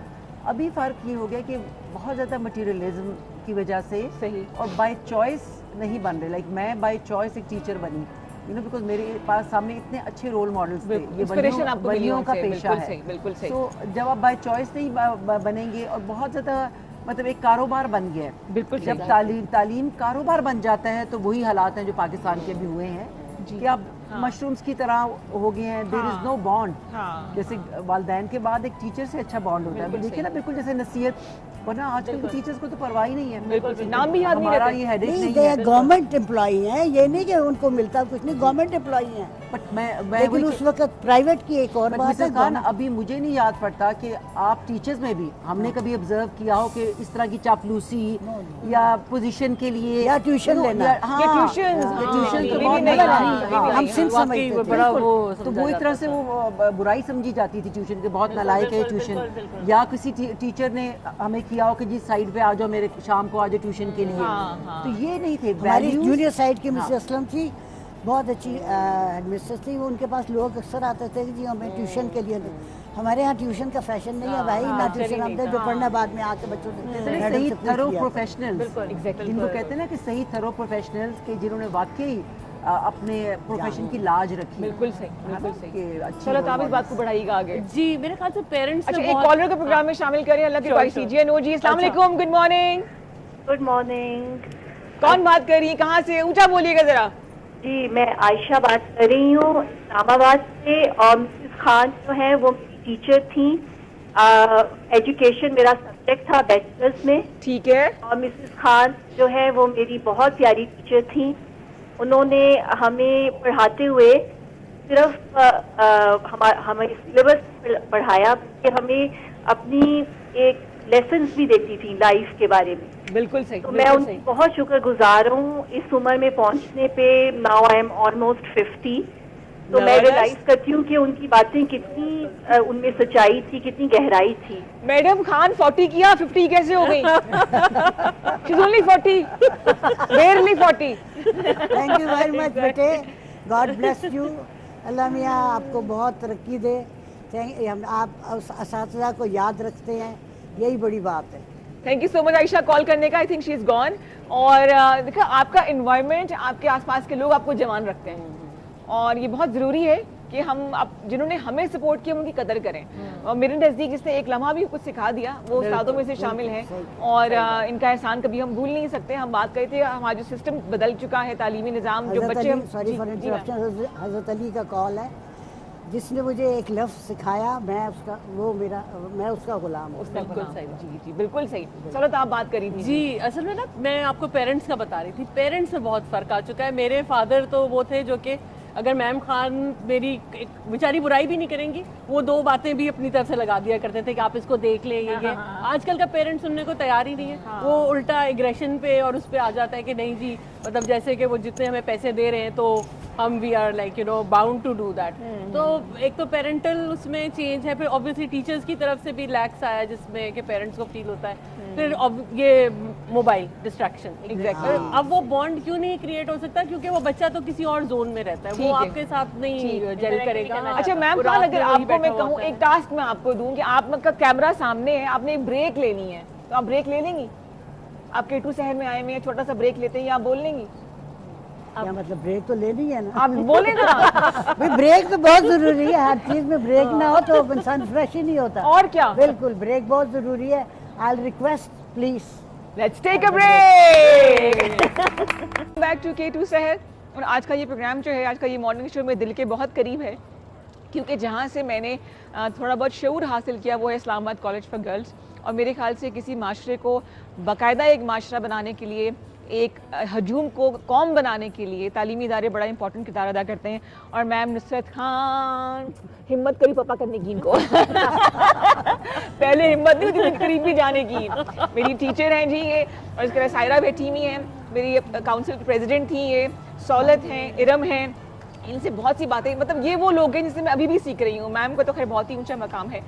अभी फ़र्क ये हो गया कि बहुत ज़्यादा मटीरियलिज्म की वजह से सही और बाय चॉइस नहीं बन रहे। लाइक मैं बाय चॉइस एक टीचर बनी, यू नो, बिकॉज मेरे पास सामने इतने अच्छे रोल मॉडल्स थे। ये इंस्पिरेशन आपको मिली बलियों का उनसे, पेशा बिल्कुल है। सही, बिल्कुल सही। तो जब आप बाय चॉइस नहीं बनेंगे और बहुत ज़्यादा मतलब एक कारोबार बन गया है। बिल्कुल जब तालीम कारोबार बन जाता है तो वही हालात हैं जो पाकिस्तान के भी हुए हैं कि अब मशरूम्स की तरह हो गए हैं। There is no bond. जैसे वालदैन के बाद एक टीचर से अच्छा बॉन्ड होता है, देखिए ना, बिल्कुल जैसे नसीहत, वरना आजकल के टीचर्स को तो परवाह ही नहीं है। बिल्कुल सही, नाम भी याद नहीं हमारा रहता। ये हेडेक नहीं, नहीं दे है। गवर्नमेंट एम्प्लॉई हैं, ये नहीं कि उनको मिलता कुछ नहीं, गवर्नमेंट एम्प्लॉई हैं। बट मैं लेकिन उस वक्त प्राइवेट की एक और बट बात है। मिसेस खान, अभी मुझे नहीं याद पड़ता कि आप टीचर्स में भी हमने कभी ऑब्जर्व किया हो कि इस तरह की चापलूसी या पोजीशन के लिए या ट्यूशन लेना। ये ट्यूशन ट्यूशन तो कभी बहुत भी नहीं, बड़ा हाँ, नहीं, कभी भी हम नहीं। सिर्फ वाकई समझते थे। बड़ा वो तो वो एक तरह से वो बुराई समझी जाती थी ट्यूशन के, बहुत नालायक है ट्यूशन। या किसी टीचर ने हमें किया हो कि जी साइड पे आ जाओ, मेरे शाम को आ जाओ ट्यूशन के लिए। तो ये नहीं थे हमारी values। जूनियर साइड की मिसेस असलम थी, बहुत अच्छी मिसेस थी। उनके पास लोग अक्सर आते थे कि जी हमें ट्यूशन के लिए दो। हमारे यहाँ ट्यूशन का फैशन नहीं है भाई, ना ट्यूशन हम दे जो पढ़ना बाद में आके बच्चों से मैडम सही से पूछ थरो लिया। प्रोफेशनल्स, जिनको कहते हैं ना कि सही थरो प्रोफेशनल्स के, जिन्होंने वाकई अपने प्रोफेशन की लाज रखी। बिल्कुल सही, बिल्कुल कि सही। अच्छी चलो, तो आप इस role बात को बढ़ाइएगा आगे। जी, मेरे ख्याल से पेरेंट्स अच्छा, एक कॉलर को प्रोग्राम में शामिल करें, अल्लाह की पाक कीजिए। नो जी, अस्सलाम वालेकुम, गुड मॉर्निंग। Good morning. कौन बात कर रही है, कहाँ से? ऊंचा बोलिएगा जरा। जी, मैं आयशा बात कर रही हूँ इस्लामाबाद से, और मिसेस खान जो है वो टीचर थी। एजुकेशन मेरा सब्जेक्ट था बैचलर्स में। ठीक है। और मिसेस खान जो है वो मेरी बहुत प्यारी टीचर थी। उन्होंने हमें पढ़ाते हुए सिर्फ हमें सिलेबस पढ़ाया कि हमें अपनी एक लेसन्स भी देती थी लाइफ के बारे में। बिल्कुल सही, तो मैं उनकी बहुत शुक्रगुजार हूँ इस उम्र में पहुँचने पे। Now I am almost 50। तो मैं रियलाइज करती हूँ कि उनकी बातें कितनी उनमें सच्चाई थी, कितनी गहराई थी। मैडम खान 40 किया, 50 कैसे हो गई? She's only 40, barely 40। Thank you very much बेटे, गॉड ब्लेस यू। अल्लाह मियाँ आपको बहुत तरक्की दे। आप उस असातिज़ा को याद रखते हैं, यही बड़ी बात है। Thank you so much Ayesha call करने का। I think she is gone. और देखा, आपका इन्वायरमेंट, आपके आसपास के लोग आपको जवान रखते हैं, और ये बहुत ज़रूरी है कि हम जिन्होंने हमें सपोर्ट किया उनकी कदर करें। और मेरे नज़दीक जिसने एक लम्हा भी कुछ सिखा दिया वो उस्तादों में से शामिल है, और इनका एहसान कभी हम भूल नहीं सकते। हम बात करते थे, हमारा जो सिस्टम बदल चुका है, तालीमी निज़ाम, जो बच्चे, सॉरी फॉर इंटरप्शन, हज़रत अली का कॉल है, जिसने मुझे एक लफ्ज़ सिखाया, मैं उसका गुलाम हूँ। बिल्कुल सही, जी जी बिल्कुल सही। चलो, तो आप बात करी थी। जी, असल में ना मैं आपको पेरेंट्स का बता रही थी। पेरेंट्स में बहुत फ़र्क आ चुका है। मेरे फादर तो वो थे जो कि अगर मैम खान मेरी एक बेचारी बुराई भी नहीं करेंगी, वो दो बातें भी अपनी तरफ से लगा दिया करते थे कि आप इसको देख लें। ये आजकल का पेरेंट्स सुनने को तैयार ही नहीं है। वो उल्टा एग्रेशन पे और उस पे आ जाता है कि नहीं जी, मतलब जैसे कि वो जितने हमें पैसे दे रहे हैं तो हम we are like you know bound to do that. तो एक तो पेरेंटल उसमें चेंज है, फिर ऑब्वियसली टीचर्स की तरफ से भी लैक्स आया जिसमें कि पेरेंट्स को फील होता है। फिर ये मोबाइल डिस्ट्रैक्शन, एग्जैक्टली। अब वो बॉन्ड क्यों नहीं क्रिएट हो सकता? क्योंकि वो बच्चा तो किसी और जोन में रहता है, वो आपके साथ नहीं जेल करेगा। अच्छा मैम खान, अगर आपको मैं कहूँ, एक टास्क मैं आपको दूं कि आपका कैमरा सामने है, आपने एक ब्रेक लेनी है, तो आप ब्रेक ले लेंगी? आप केटू शहर में आए हैं, छोटा सा ब्रेक लेते हैं, आप बोल लेंगी? क्या मतलब ब्रेक तो लेनी है ना? आप बोले ना। भाई ब्रेक तो बहुत जरूरी है, हर चीज में ब्रेक ना हो तो इंसान फ्रेश ही नहीं होता। और क्या, बिल्कुल ब्रेक बहुत जरूरी है। I will request please let's take a break. Back to K two शहर। और आज का ये प्रोग्राम जो है, आज का ये मॉर्निंग शो में दिल के बहुत करीब है, क्योंकि जहाँ से मैंने थोड़ा बहुत शऊर हासिल किया वो है इस्लामाबाद कॉलेज फॉर गर्ल्स। और मेरे ख्याल से किसी माशरे को बाकायदा एक माशरा बनाने के लिए एक हजूम को कौम बनाने के लिए तालीमी इदारे बड़ा इंपॉर्टेंट किरदार अदा करते हैं। और मैम नुसरत खान हिम्मत करी पापा करने की इनको पहले हिम्मत नहीं थी करीब भी जाने की। मेरी टीचर हैं जी ये, और इसके अलावा सायरा बेटी हुई हैं, मेरी काउंसिल की प्रेसिडेंट थी ये, सौलत हैं, इरम हैं, इनसे बहुत सी बातें, मतलब ये वो लोग हैं जिनसे मैं अभी भी सीख रही हूँ। मैम का तो खैर बहुत ही ऊंचा मकाम है,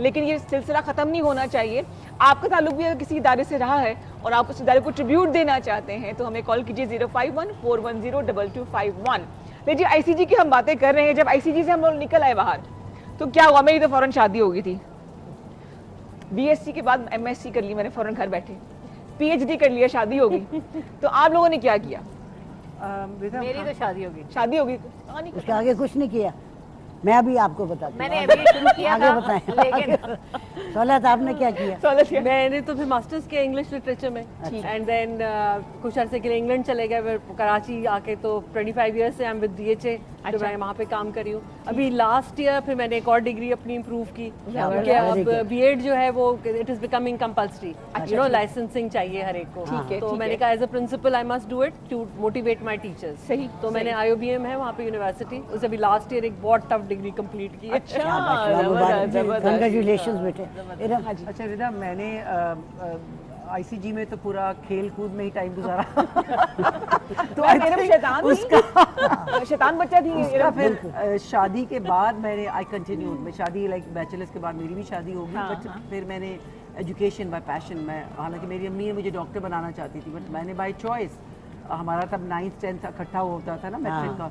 लेकिन ये सिलसिला ख़त्म नहीं होना चाहिए। आपका ताल्लुक भी अगर किसी इदारे से रहा है और आप उस इदारे को ट्रिब्यूट देना चाहते हैं तो हमें कॉल कीजिए 051-410-2251। लीजिए ICG की हम बातें कर रहे हैं। जब ICG से हम लोग निकल आए बाहर तो क्या हुआ, मेरी तो फ़ौरन शादी हो गई थी। BSc के बाद MSc कर ली मैंने फ़ौरन घर बैठे, PhD कर लिया, शादी हो गई। तो आप लोगों ने क्या किया? मेरी तो शादी होगी। शादी हो गई, उसके आगे कुछ नहीं किया। मैं अभी आपको बताती हूँ। मैंने अभी शुरू किया आगे था, बताएं। लेकिन सौलत आपने क्या किया? सौलत क्या? मैंने तो फिर मास्टर्स किया इंग्लिश लिटरेचर में, एंड देन कुछ अरसे के लिए इंग्लैंड चले गए, फिर कराची आके तो 25 ईयर्स से आई एम विद DHA, तो मैं वहाँ पे काम कर रही हूँ। अभी लास्ट ईयर फिर मैंने एक और डिग्री अपनी इम्प्रूव की कि अब B.Ed जो है वो it is becoming compulsory, you know licensing चाहिए हर एक को। तो मैंने कहा as a principal I must do it to motivate my teachers. सही, तो मैंने IOBM है वहाँ पे यूनिवर्सिटी, उसे अभी लास्ट ईयर एक बहुत टफ डिग्री कंप्लीट की है। कंग्रेचुलेशन बेटे। इरम, अच्छा रिदा, मैंने ICG में तो पूरा खेल कूद में ही टाइम गुजारा। तो I think शैतान उसका शैतान बच्चा थी उसका फिर शादी के बाद मैंने आई कंटिन्यू, मैं शादी लाइक बैचलर्स के बाद मेरी भी शादी होगी, बट फिर मैंने एजुकेशन बाय पैशन, मैं हालांकि मेरी अम्मी मुझे डॉक्टर बनाना चाहती थी, बट मैंने बाय चॉइस, हमारा तब 9th 10th इकट्ठा होता था ना मैट्रिक का,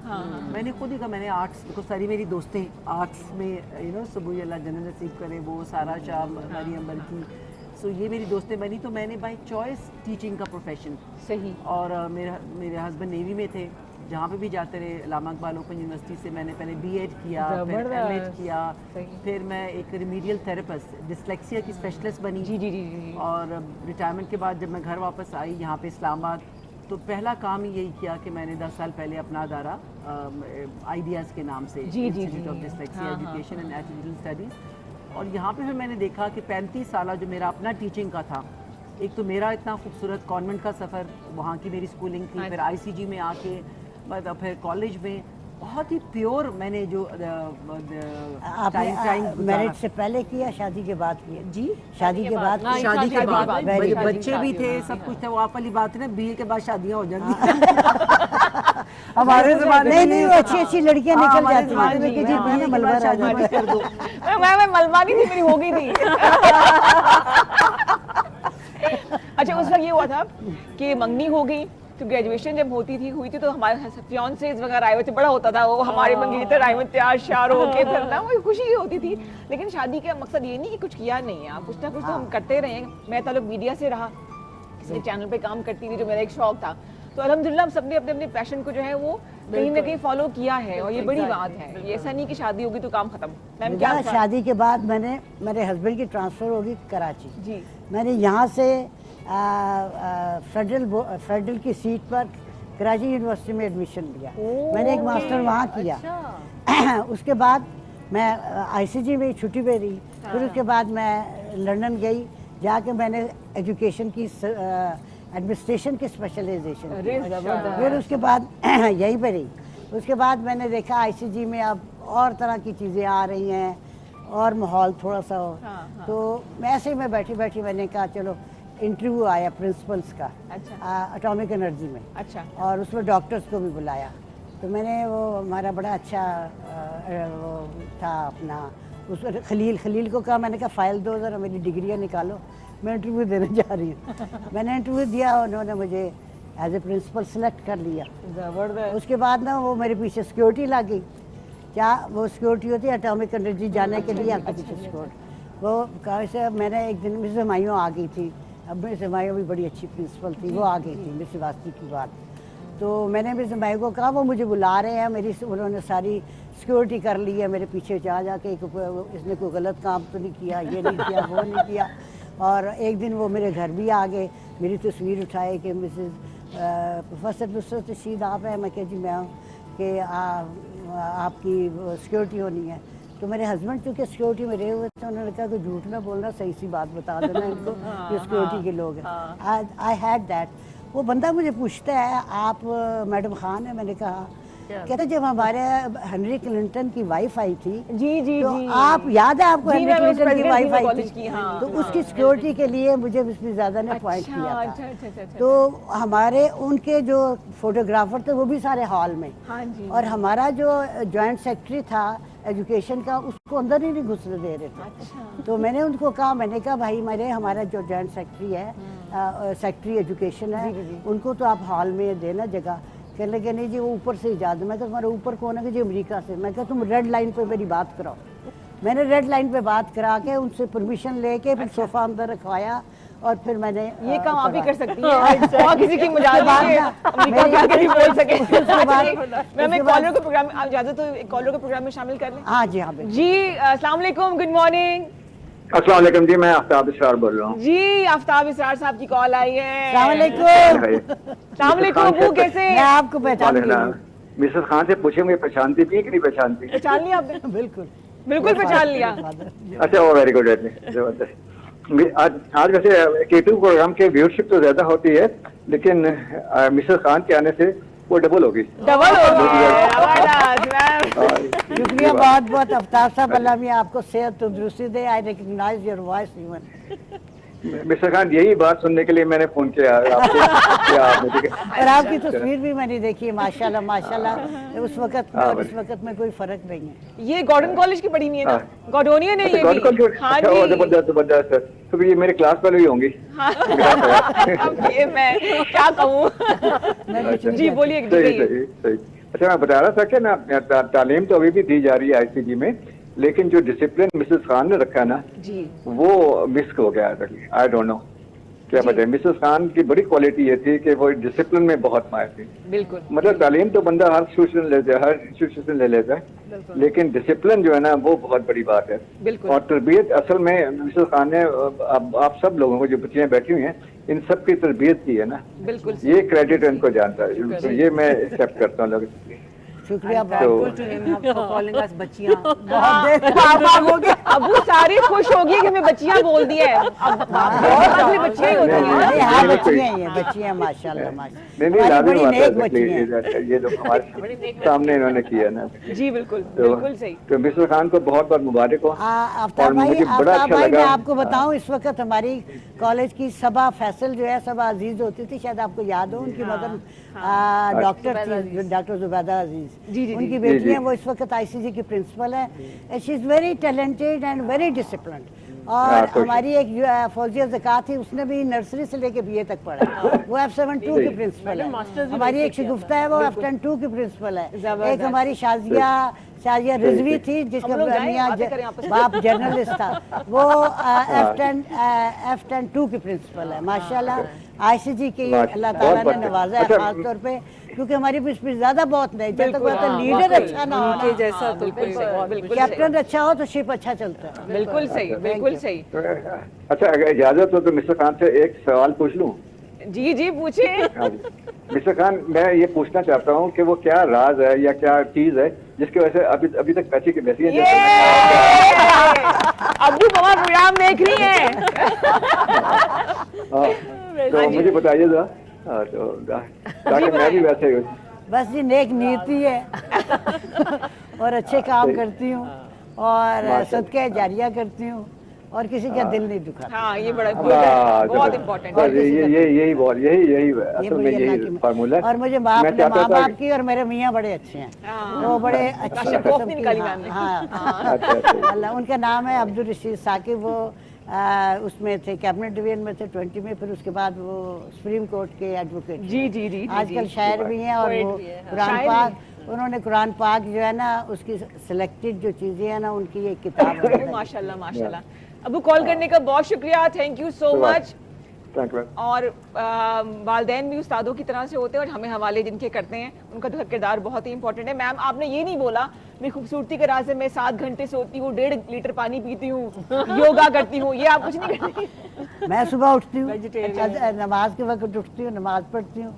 मैंने खुद ही कहा मैंने आर्ट्स, बिकॉज सारी मेरी दोस्तें आर्ट्स में, यू नो सुबह अल्लाह जन्नत नसीब करे, वो सारा शाह, मरियम बल्कि, सो ये मेरी दोस्तें बनी, तो मैंने बाय चॉइस टीचिंग का प्रोफेशन। सही। और मेरे हस्बैंड नेवी में थे, जहाँ पे भी जाते रहे, इलामा इकबाल ओपन यूनिवर्सिटी से मैंने पहले B.Ed किया, फिर M.Ed किया, फिर मैं एक रिमीडियल थेरेपिस्ट, डिसलेक्सिया की स्पेशलिस्ट बनी। जी। और रिटायरमेंट के बाद जब मैं घर वापस आई यहाँ पे इस्लामाबाद, तो पहला काम ही यही किया कि मैंने 10 साल पहले अपना अदारा आइडियाज़ के नाम से, institute of dyslexia education and attitude studies, और यहाँ पे फिर मैंने देखा कि 35 साल जो मेरा अपना टीचिंग का था, एक तो मेरा इतना खूबसूरत कॉन्वेंट का सफ़र, वहाँ की मेरी स्कूलिंग थी, फिर ICG में आके मतलब फिर कॉलेज में बहुत ही प्योर मैंने जो आपने मैरिज से पहले किया, शादी के बाद किया? जी, शादी के बाद किया? शादी के बाद Very good. बच्चे भी थे, सब कुछ था। वो आप वाली बात है ना, BA के बाद शादियाँ हो जाती हमारे ज़माने नहीं, वो अच्छी लड़कियां निकल जाती हैं कि जी मैंने मलबा राजी कर दो। मैं मलबा नहीं थी, मेरी हो गई थी। अच्छा, उस वक्त ये हुआ था कि मंगनी हो गई, तो ग्रेजुएशन जब हुई थी तो हमारे फियांसेस वगैरह आए हुए थे, बड़ा होता था वो, हमारे मंगेतर आए हुए तैयार श्यार होके फिरना, वो खुशी ही होती थी। लेकिन शादी का मकसद ये नहीं कि कुछ किया नहीं है, आप कुछ ना कुछ तो हम करते रहे। मैं ताल्लुक मीडिया से रहा, किसी चैनल पे काम करती थी जो मेरा एक शौक था, तो अल्हम्दुलिल्लाह हम सबने अपने अपने पैशन को जो है वो कहीं ना कहीं फॉलो किया है, और ये बड़ी बात है। ये ऐसा नहीं कि शादी होगी तो काम खत्म। मैम क्या शादी के बाद मेरे हस्बैंड की ट्रांसफ़र होगी कराची जी, मैंने यहाँ से फेडरल की सीट पर कराची यूनिवर्सिटी में एडमिशन लिया। मैंने एक मास्टर वहाँ किया। उसके बाद मैं ICG में छुट्टी पे रही, फिर उसके बाद मैं लंदन गई, जाके मैंने एजुकेशन की एडमिनिस्ट्रेशन की स्पेशलाइजेशन, फिर उसके बाद यहीं पे रही। उसके बाद मैंने देखा ICG में अब और तरह की चीज़ें आ रही हैं और माहौल थोड़ा सा हो, तो ऐसे ही मैं बैठी मैंने कहा चलो इंटरव्यू आया प्रिंसिपल्स का, एटॉमिक एनर्जी में, अच्छा, और उसमें डॉक्टर्स को भी बुलाया। तो मैंने वो हमारा बड़ा अच्छा वो था अपना, उस खलील को कहा, मैंने कहा फ़ाइल दो ज़रा, मेरी डिग्रियाँ निकालो, मैं इंटरव्यू देने जा रही हूँ। मैंने इंटरव्यू दिया, उन्होंने मुझे एज ए प्रिंसिपल सेलेक्ट कर लिया। ज़बरदस्त। उसके बाद ना वो मेरे पीछे सिक्योरिटी लग गई। क्या वो सिक्योरिटी होती है एटॉमिक एनर्जी जाने के लिए, आपके पीछे सिक्योरिटी, वो कैसे, मैंने एक दिन मिस हमायूं आ गई थी, अब मिस हमायूं भी बड़ी अच्छी प्रिंसिपल थी, वो आ गई थी मिस वास्ती की बात, तो मैंने मिस हमायूं को कहा वो मुझे बुला रहे हैं, मेरी उन्होंने सारी सिक्योरिटी कर ली है मेरे पीछे, जा के इसने कोई गलत काम तो नहीं किया, ये नहीं किया, वो नहीं किया। और एक दिन वो मेरे घर भी आ गए, मेरी तस्वीर उठाए कि मिसेस प्रोफेसर नुसरत रशीद आप हैं, मैं कह जी मैं हूँ, कि आपकी सिक्योरिटी होनी है। तो मेरे हस्बैंड चूँकि सिक्योरिटी में रहे हुए थे, उन्होंने कहा कि झूठ ना बोलना, सही सी बात बता देना इनको, ये सिक्योरिटी के लोग हैं। I had that. वो बंदा मुझे पूछता है आप मैडम खान है, मैंने कहा, कहते जब हमारे हेनरी क्लिंटन की वाइफ आई थी जी जी तो जी आप याद है आपको जी, हेनरी मैं उस क्लिंटन की president वाइफ की आई कॉलेज थी की, हाँ, तो हाँ। उसकी सिक्योरिटी के लिए मुझे मिस्टर ज़्यादा ने अपॉइंट किया था। अच्छा। तो हमारे उनके जो फोटोग्राफर थे वो भी सारे हॉल में, हाँ जी। और हमारा जो जॉइंट सेक्रेटरी था एजुकेशन का उसको अंदर ही नहीं घुसने दे रहे थे। अच्छा। तो मैंने उनको कहा, मैंने कहा भाई मेरे हमारा जो जॉइंट सेक्रेटरी है सेक्रेटरी एजुकेशन है, उनको तो आप हॉल में देना जगह। कहने लगे नहीं जी वो ऊपर से इजाज़त। मैं कहा तुम्हारे ऊपर कौन है? कि जी अमेरिका से। मैं कहा तुम रेड लाइन पे मेरी बात कराओ। मैंने रेड लाइन पे बात करा के उनसे परमिशन लेके फिर सोफ़ा अंदर रखवाया और फिर मैंने ये काम आप ही करा। कर सकती हैं और किसी की मजाल नहीं है, अमेरिका मेरी- जाके भी बोल सके। उसके बाद- मैं उसके कॉलर बाद- को प्रोग्राम, आप इजाजत तो एक कॉलर को प्रोग्राम में शामिल कर लें। हाँ जी हाँ बिल्कुल। जी अस्सलाम वालेकुम, गुड मॉर्निंग अस्सलाम वालेकुम जी, मैं आफ्ताब इसरार बोल रहा हूँ। जी। आफ्ताब इसरार साहब की कॉल आई है। अस्सलाम वालेकुम। अस्सलाम वालेकुम अबू, कैसे? मैं आपको पहचानती हूँ। मिसेस खान से पूछे मुझे पहचानती भी है कि नहीं पहचानती? पहचान लिया आपने? बिल्कुल बिल्कुल पहचान लिया। अच्छा, वो वेरी गुड है, जबरदस्त। आज वैसे K2 प्रोग्राम के व्यूअरशिप तो ज्यादा होती है, लेकिन मिसेस खान के आने से वो डबल होगी। डबल हो गया। जबरदस्त, मैम। शुक्रिया बहुत बहुत आफ्ताब साहब, अल्लाह मियां आपको सेहत तंदुरुस्ती दे। I recognise your voice even. Mister Khan, यही बात सुनने के लिए मैंने फोन किया आपको कि आप मुझे और आपकी तस्वीर भी मैंने देखी है, माशाल्लाह माशाल्लाह। उस वक्त में और इस वक्त में कोई फर्क नहीं है। ये गॉर्डन कॉलेज की पढ़ी नहीं है ना? हाँ। गॉर्डोनियन है ये गॉड भी। हाँ अच्छा, वो जी। जबरदस्त जबरदस्त है। तो ये मेरे क्लास वाले ही होंगी। हाँ। अब ये मैं क्या कहूँ। मैं कुछ नहीं जी कहती। बोलिए सही बताइए। सही सही। अच्छा, मैं बता रहा था कि ना तालीम तो अभी भी दी जा रही है ICG में, लेकिन जो डिसिप्लिन मिसेस खान ने रखा है ना, जी वो मिस हो गया। आई डोंट नो क्या पता है। मिसेस खान की बड़ी क्वालिटी ये थी कि वो डिसिप्लिन में बहुत माहिर थी। बिल्कुल मतलब तालीम तो बंदा हर इंस्टीट्यूशन ले लेता है, लेकिन डिसिप्लिन जो है ना वो बहुत बड़ी बात है। बिल्कुल। और तरबियत असल में मिसेस खान ने आप सब लोगों को, जो बच्चियां बैठी हुई हैं, इन सब की तरबियत की है ना, बिल्कुल ये क्रेडिट इनको जानता है। तो ये मैं एक्सेप्ट करता हूँ लोग। शुक्रिया तो कॉलिंग बच्चियाँ बहुत हो गया। अबू सारी खुश होगी कि हमें बच्चियां बोल दिया है। अब असली बच्चियां ही होती हैं ना। अरे हाँ बच्चियाँ ही हैं, बच्चियाँ माशाल्लाह नहीं नहीं, हमारी लाजिम बड़ी बात नेक बच्चियाँ हैं। है। ये लोग हमारे सामने इन्होंने किया ना। जी बिल्कुल तो बिल्कुल सही। तो मिस्टर खान को बहुत बहुत मुबारक हो। और आफ्ताब भाई, मुझे बड़ा आफ्ताब अच्छा भाई मैं लगा। आपको बताऊं, इस वक्त हमारी कॉलेज की सबा फैसल जो है, सबा अजीज होती थी, शायद आपको याद हो। उनकी मदर डॉक्टर थी, डॉक्टर जुबैदा अजीज। जी, जी, उनकी जी। बेटी जी, है, जी। वो इस वक्त ICG की प्रिंसिपल है। She is very talented and very discipline. और हाँ, तो हमारी एक फौजिया ज़कात थी, उसने भी नर्सरी से लेके BA तक पढ़ा। वो F72 की प्रिंसिपल है। हमारी एक शगुफ्ता है, वो F102 की प्रिंसिपल है। एक हमारी शाजिया रिजवी थी, जिसका हम लोग जाएं, मियां बातें करें आपस में। बाप जर्नलिस्ट था। वो F102 की प्रिंसिपल है। माशाल्लाह ICG की अल्लाह ताला ने नवाजा है अच्छा, खास तौर पे, क्योंकि हमारी भी ज्यादा बहुत नहीं। जब तक लीडर अच्छा ना हो ना, जैसा तो कोई बिल्कुल कैप्टन अच्छा हो तो शिप अच्छा चलता है। बिल्कुल सही बिल्कुल सही। अच्छा, अगर इजाजत हो तो मिस्टर खान से एक सवाल पूछ लूं? जी जी पूछिए। हाँ जी। मिस्टर खान, मैं ये पूछना चाहता हूँ कि वो क्या राज है या क्या चीज है जिसकी वजह से अभी तक वैसी की वैसी ये अब्बू ममा प्रोग्राम देख रही है। तो मुझे बताइए जरा। तो ताकि मैं भी वैसे ही बस जी नेक नीति है और अच्छे काम करती हूँ और सदका जारिया करती हूँ और किसी का दिल नहीं दुखाती। हाँ ये बड़ा बस, बहुत इम्पोर्टेंट बस है। यही बहुत यही ये असल में बड़ी अल्लाह यही की फार्मूला है। और मुझे मैं अपने चाहता माँ था बाप की और मेरे मियाँ बड़े अच्छे हैं। वो बड़े अच्छे शकोफ किस्म नहीं की। निकाली मैम ने। हाँ अच्छा। अल्लाह, उनका नाम है अब्दुल रशीद साकिब। वो उसमें थे, कैबिनेट डिवीजन में थे 20 में, फिर उसके बाद वो सुप्रीम कोर्ट के एडवोकेट। जी जी जी आजकल शायर भी हैं और वो कुरान शायर पाक, उन्होंने कुरान पाक जो है ना उसकी सिलेक्टेड जो चीज़ें हैं ना, उनकी एक किताब है। माशाल्लाह माशाल्लाह। अबू कॉल करने का बहुत शुक्रिया, thank you so much. Thank you. और वालदैन भी उस्तादों की तरह से होते हैं और हमें हवाले जिनके करते हैं उनका तो किरदार बहुत ही इंपॉर्टेंट है। मैम आपने ये नहीं बोला मेरी खूबसूरती के राज से मैं 7 घंटे सोती हूँ, 1.5 लीटर पानी पीती हूँ, योगा करती हूँ, ये आप कुछ नहीं करती? मैं सुबह उठती हूँ, नमाज के वक्त उठती हूँ, नमाज पढ़ती हूँ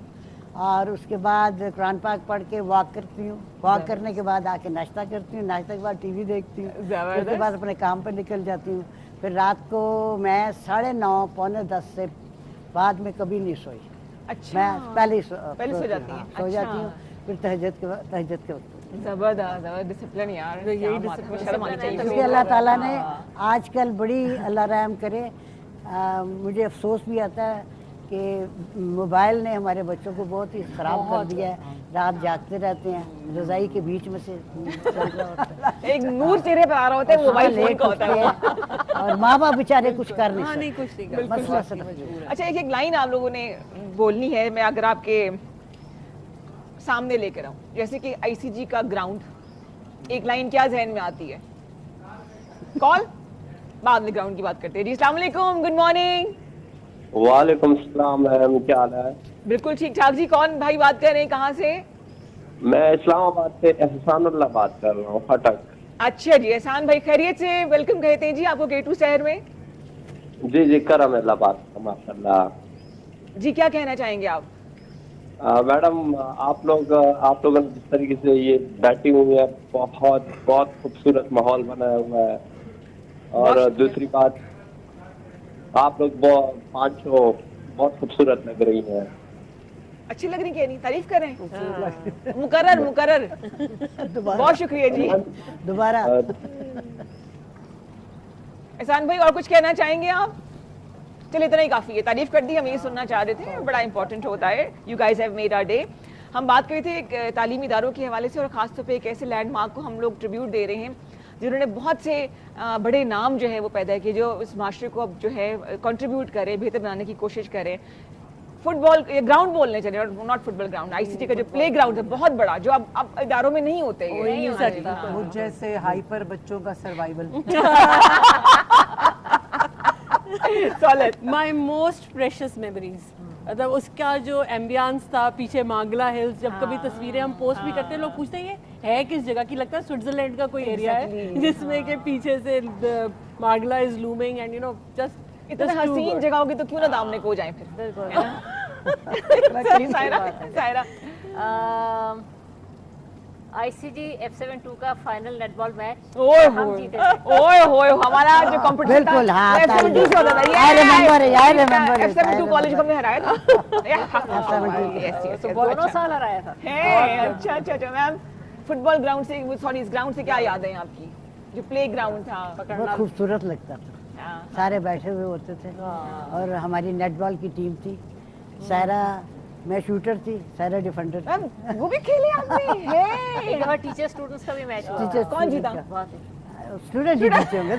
और उसके बाद कुरान पाक पढ़ के वॉक करती हूँ। वॉक करने के बाद आके नाश्ता करती हूँ, नाश्ते के बाद TV देखती हूँ, उसके बाद अपने काम पर निकल जाती हूँ। फिर रात को मैं 9:30 पौने 10 से बाद में कभी नहीं सोई। अच्छा। मैं पहले ही पहले सो जाती हैं, सो जाती हूँ, अच्छा। फिर तहज्जुद के वक्त जबरदस्त डिसिप्लिन यार, यही क्या बात है, discipline शर्म आनी चाहिए। क्योंकि अल्लाह ताला ने आजकल बड़ी अल्लाह रहम करे, मुझे अफसोस भी आता है कि मोबाइल ने हमारे बच्चों को बहुत ही ख़राब कर दिया है। रात जागते रहते हैं, रज़ाई के बीच में से चल रहा होता है, एक नूर चेहरे पे आ रहा होता है, मोबाइल फोन लेट का होता उठते है वो। हैं और माँ बाप बेचारे कुछ कर नहीं हाँ, सकते। नहीं कुछ नहीं कर मसला सिर्फ ये है। अच्छा, एक एक लाइन आप लोगों ने बोलनी है, मैं अगर आपके सामने लेकर आऊं, जैसे कि आईसीजी का ग्राउंड, एक लाइन क्या जहन में आती है? कॉल बाद में ग्राउंड की बात करते हैं। जी अस्सलाम वालेकुम, गुड मॉर्निंग। वालेकुम सलाम मैम, क्या हाल है? बिल्कुल ठीक ठाक जी। कौन भाई बात कर रहे हैं, कहाँ से? मैं इस्लामाबाद से एहसानुल्लाह बात कर रहा हूँ, फटक। अच्छा जी, एहसान भाई खैरियत से? वेलकम कहते हैं जी आपको K2 शहर में। जी जी, करम अल्लाह बात माशाल्लाह। जी क्या कहना चाहेंगे आप? मैडम, आप लोगों ने जिस तरीके से ये बैठी हुई है, बहुत बहुत खूबसूरत माहौल बनाया हुआ है। और बहुत दूसरी बात, आप लोग पांचों बहुत खूबसूरत लग रही हैं। अच्छी लग रही क्या? नहीं, तारीफ कर रहे हैं? मुकर्रर। बहुत शुक्रिया जी। दोबारा एहसान भाई और कुछ कहना चाहेंगे आप? चलिए इतना ही काफ़ी है, तारीफ कर दी, हम ये सुनना चाह रहे थे, बड़ा इंपॉर्टेंट होता है। You guys have made our day. हम बात कर रहे थे एक तालीमी इदारों के हवाले से, और ख़ासतौर पे एक ऐसे लैंडमार्क को हम लोग ट्रिब्यूट दे रहे हैं जिन्होंने बहुत से बड़े नाम जो है वो पैदा किए, जो इस माशरे को अब जो है कंट्रीब्यूट करें, बेहतर बनाने की कोशिश करें। फुटबॉल ग्राउंड बोलने चले, नॉट फुटबॉल ग्राउंड, आईसीटी का जो प्ले ग्राउंड है बहुत बड़ा, जो अब इदारों में नहीं होते हैं। नहीं हो सकता। मुझ जैसे हाइपर बच्चों का survival. Solid. My most precious memories, मतलब उसका जो एम्बियंस था पीछे मांगला हिल्स, जब कभी तस्वीरें हम पोस्ट भी करते हैं, लोग पूछते हैं ये है किस जगह की, लगता है स्विट्जरलैंड का कोई एरिया है जिसमें के पीछे से मांगला is looming and you know just इतना हसीन जगह होगी तो क्यों ना दामने को जाए फिर। बिल्कुल। सायरा आईसीजी F72 का फाइनल नेटबॉल मैच ओए हम होए जीते थे। ओए हमारा जो कंपटीशन बिल्कुल, हाँ, F72 से होता था। I remember it, F72 college को हमने हराया था। F72 तो दोनों साल हराया था। अच्छा मैम, फुटबॉल ग्राउंड से, सॉरी, इस ग्राउंड से क्या याद है आपकी? जो प्ले ग्राउंड था, बहुत खूबसूरत लगता था, हाँ। सारे बैठे हुए होते थे। और हमारी नेटबॉल की टीम थी, सायरा, मैं शूटर थी, सायरा डिफेंडर थी। मैम, वो भी खेले आपने? एक दफा टीचर स्टूडेंट्स का भी मैच हुआ। टीचर कौन जीता? स्टूडेंट ही जीते होंगे।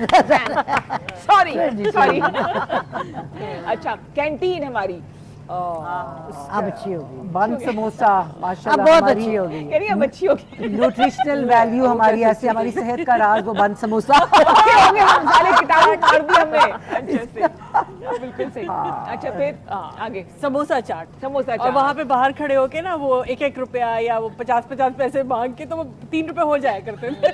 सॉरी। अच्छा, कैंटीन हमारी अब अच्छी होगी, बन समोसा अब माशाल्लाह बहुत हमारी अच्छी होगी। कह रही अब अच्छी होगी। न्यूट्रिशनल वैल्यू हमारी ऐसे, हमारी सेहत का राज वो बन समोसा। होंगे हम सारे किताबें मार दी हमने। अच्छे से, बिल्कुल सही। अच्छा फिर आगे समोसा चाट। समोसा और चाट। वहाँ पे बाहर खड़े होके ना वो 1-1 रुपया या वो 50-50 पैसे मांग के तो वो 3 रुपए हो जाया करते थे।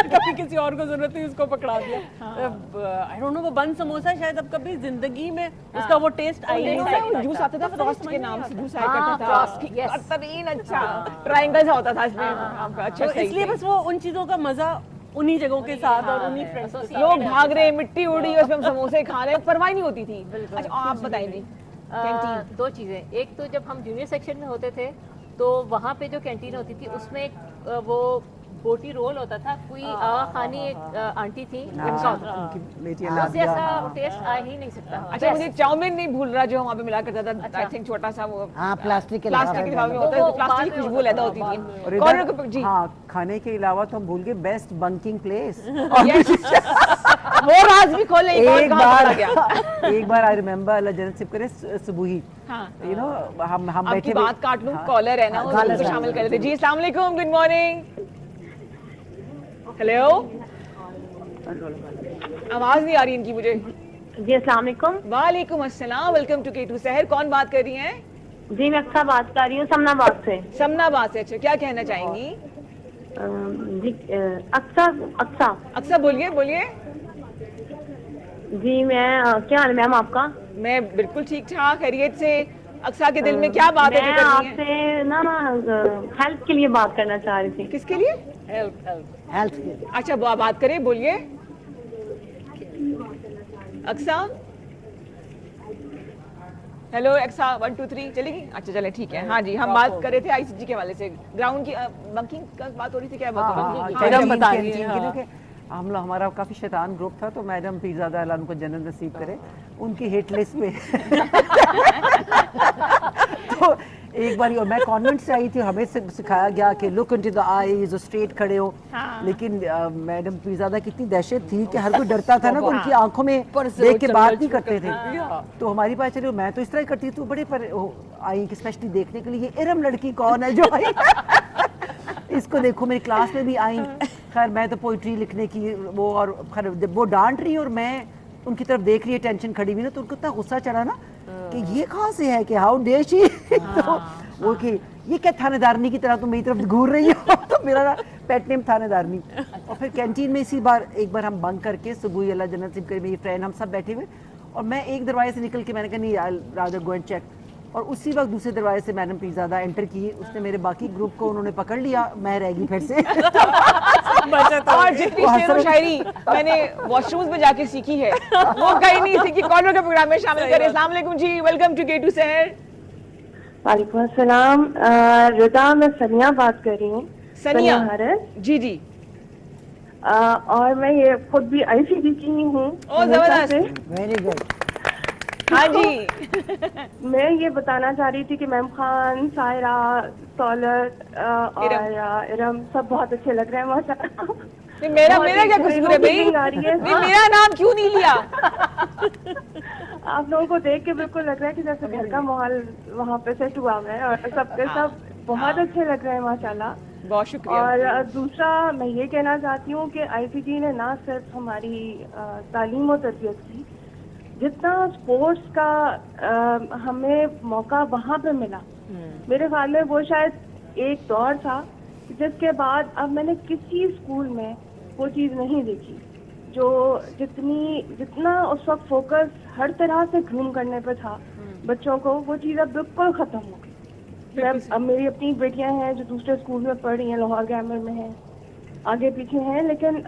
कभी किसी और को जरूरत थी, उसको पकड़ा दिया। आई डोंट नो, वो बन समोसा शायद अब कभी जिंदगी में उसका वो टेस्ट आई नहीं सकता। जूस आता था फ्रॉस्ट के नाम से, जूस आया हाँ, करता था। Frost, yes। बेहतरीन, अच्छा ट्रायंगल सा होता था इसमें आपका। अच्छा, तो सही, इसलिए सही। बस वो उन चीज़ों का मज़ा उन्हीं जगहों के साथ और उन्हीं फ्रेंड्स के साथ। लोग भाग रहे, मिट्टी उड़ी, उसमें हम समोसे खा रहे, परवाह नहीं होती थी। अच्छा, आप बताएंगे कैंटीन। दो चीज़ें, एक तो जब हम जूनियर सेक्शन में होते थे तो वहाँ पे जो कैंटीन होती थी उसमें एक वो बोटी रोल होता था, कोई आगा खानी एक आंटी थी, उनका होता था। उनकी बेटी उस जैसा टेस्ट आ ही नहीं सकता। अच्छा, मुझे चाउमीन नहीं भूल रहा जो वहाँ पे मिला करता था, आई थिंक छोटा सा वो हाँ, प्लास्टिक के प्लास्टिक के लिफाफे में होता है, प्लास्टिक की खुशबू लेता होती थी। और कॉर्नर इधर के जी, हाँ, खाने के अलावा तो हम भूल गए बेस्ट बंकिंग प्लेस। वो राज भी खोले, एक और एक कहाँ पकड़ा बार गया। एक बार आई रिमेम्बर, अल्लाह जन्नत नसीब करे, सुबही हाँ, यू नो हम आपकी बैठे बात काट लूं, हाँ, कॉलर है ना, हाँ, उसको caller शामिल कर लेते। जी अस्सलाम वालेकुम, गुड मॉर्निंग। हेलो, आवाज नहीं आ रही इनकी मुझे। जी अस्सलाम वालेकुम। वालेकुम अस्सलाम, वेलकम टू K2 शहर। कौन बात कर रही हैं? जी मैं अक्सा बात कर रही हूँ समनाबाद से। समनाबाद से। अच्छा, क्या कहना चाहेंगी? जी अक्सा अक्सा अक्सर बोलिए बोलिए। जी मैं क्या हाल है मैम आपका? मैं बिल्कुल ठीक ठाक, खैरियत से। अक्सा के दिल में क्या बात है जो मैं करनी है? आपसे ना हेल्थ के लिए बात करना चाह रही थी। किसके लिए? हेल्थ के। अच्छा, बात करें, बोलिए अक्सा। हेलो एक्सा 1 2 3 चलेगी? अच्छा चले ठीक है। हाँ जी, हम बात कर रहे थे आईसीजी के हवाले से, ग्राउंड की बंकिंग का बात हो रही थी, क्या बात हो रही थी? मैडम बता बताइए रही है, हाँ। हम लोग, हमारा काफ़ी शैतान ग्रुप था, तो मैडम पीरज़ादा अल्लाह उनको जन्नत नसीब करे, उनकी हिट लिस्ट पे तो एक बार, और मैं कॉन्वेंट से आई थी, हमें सिखाया गया कि look into the eyes, straight खड़े हो। लेकिन मैडम पीरज़ादा की इतनी दहशत थी कि हर कोई डरता था ना, तो उनकी आंखों में देख के बात नहीं करते थे। तो हमारी बात चली, मैं तो इस तरह करती थी, बड़े पर आई कि स्पेशली देखने के लिए ये इरम लड़की कौन है जो आई इसको देखो, मेरी क्लास में भी आई। खैर मैं तो पोइट्री लिखने की वो, और खैर वो डांट रही और मैं उनकी तरफ देख रही है, टेंशन खड़ी हुई ना, तो उनको इतना गुस्सा चढ़ा ना कि ये कहाँ से है, कि हाउ डे शी तो वो कि ये क्या थानेदारनी की तरह तुम मेरी तरफ घूर रही हो तो मेरा पेट नेम थानेदारनी। और फिर कैंटीन में इसी बार एक बार हम बंक करके, सुबह अल्लाह जन्नत नसीब करे, मेरी फ्रेंड, हम सब बैठे हुए, और मैं एक दरवाजे से निकल के मैंने कहा नहीं I rather go and check, और उसी वक्त दूसरे दरवाजे से मैडम पीरज़ादा एंटर की, उसने मेरे बाकी ग्रुप को उन्होंने पकड़ लिया, मैं रह गई फिर से और जितनी शेर व शायरी मैंने वॉशरूम्स में जाके सीखी है वो कहीं नहीं सीखी, कॉलर के प्रोग्राम में शामिल करें। अस्सलाम वालेकुम जी, वेलकम टू K2 शहर। वालेकुम अस्सलाम। रिदा, मैं सनिया बात कर रही हूँ। सनिया हारिस। जी जी। और मैं ये खुद भी आईसीडी की ही हूँ। ओ जबरदस्त, वेरी गुड। हाँ जी। मैं ये बताना चाह रही थी कि मैम खान, सायरा, सौलत और इरम सब बहुत अच्छे लग रहे हैं माशाल्लाह। नहीं, मेरा क्या कसूर है भाई? आ रही है। नहीं, मेरा नाम क्यों नहीं लिया? आप लोगों को देख के बिल्कुल लग रहा है कि जैसे घर का माहौल वहाँ पे सेट हुआ है, और सबके सब बहुत अच्छे लग रहे हैं माशाल्लाह। बहुत शुक्रिया। और दूसरा मैं ये कहना चाहती हूँ कि आईसीटी ने ना सिर्फ हमारी तालीम और तरबियत की, जितना स्पोर्ट्स का हमें मौका वहाँ पे मिला, मेरे ख्याल में वो शायद एक दौर था जिसके बाद अब मैंने किसी स्कूल में वो चीज़ नहीं देखी, जो जितना उस वक्त फोकस हर तरह से ग्रूम करने पे था बच्चों को, वो चीज़ अब बिल्कुल ख़त्म हो गई। अब मेरी अपनी बेटियां हैं जो दूसरे स्कूल में पढ़ रही हैं, लाहौर ग्रामर में हैं, आगे पीछे हैं, लेकिन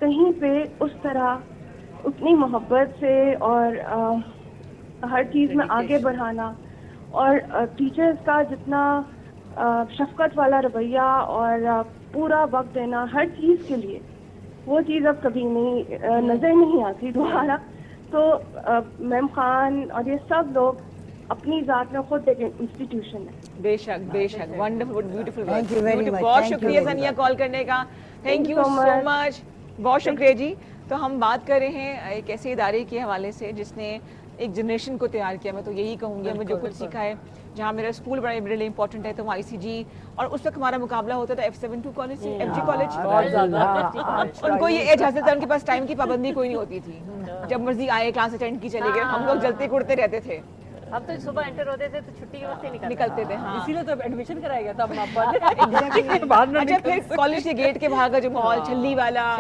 कहीं पे उस तरह उतनी मोहब्बत से और हर चीज़ में आगे बढ़ाना, और टीचर्स का जितना शफकत वाला रवैया और पूरा वक्त देना हर चीज़ के लिए, वो चीज़ अब कभी नहीं नज़र नहीं आती दोबारा। तो मैम खान और ये सब लोग अपनी जात में खुद एक इंस्टीट्यूशन है। बेशक बेशक, wonderful, beautiful. Thank you very much. बहुत Thank you शुक्रिया very सनिया much. कॉल करने का, thank you so so much. Much, बहुत शुक्रिया जी। तो हम बात कर रहे हैं एक ऐसे इदारे के हवाले से जिसने एक जनरेशन को तैयार किया। मैं तो यही कहूँगी, हमें जो कुछ सीखा है, जहाँ मेरा स्कूल बड़ा मेरे लिए इंपॉर्टेंट है, तो वो आईसीजी, और उस वक्त हमारा मुकाबला होता था F72 कॉलेज से, FG कॉलेज। उनको ये एज हासिल था, उनके पास टाइम की पाबंदी कोई नहीं होती थी, जब मर्जी आए क्लास अटेंड की चले गए। हम लोग जलते कुड़ते रहते थे, हम तो सुबह एंटर होते थे तो छुट्टी के वक्त ही निकलते थे। हाँ इसीलिए तो एडमिशन कराया गया था बाद में। अच्छा, फिर कॉलेज के गेट के बाहर का जो माहौल, छल्ली वाला,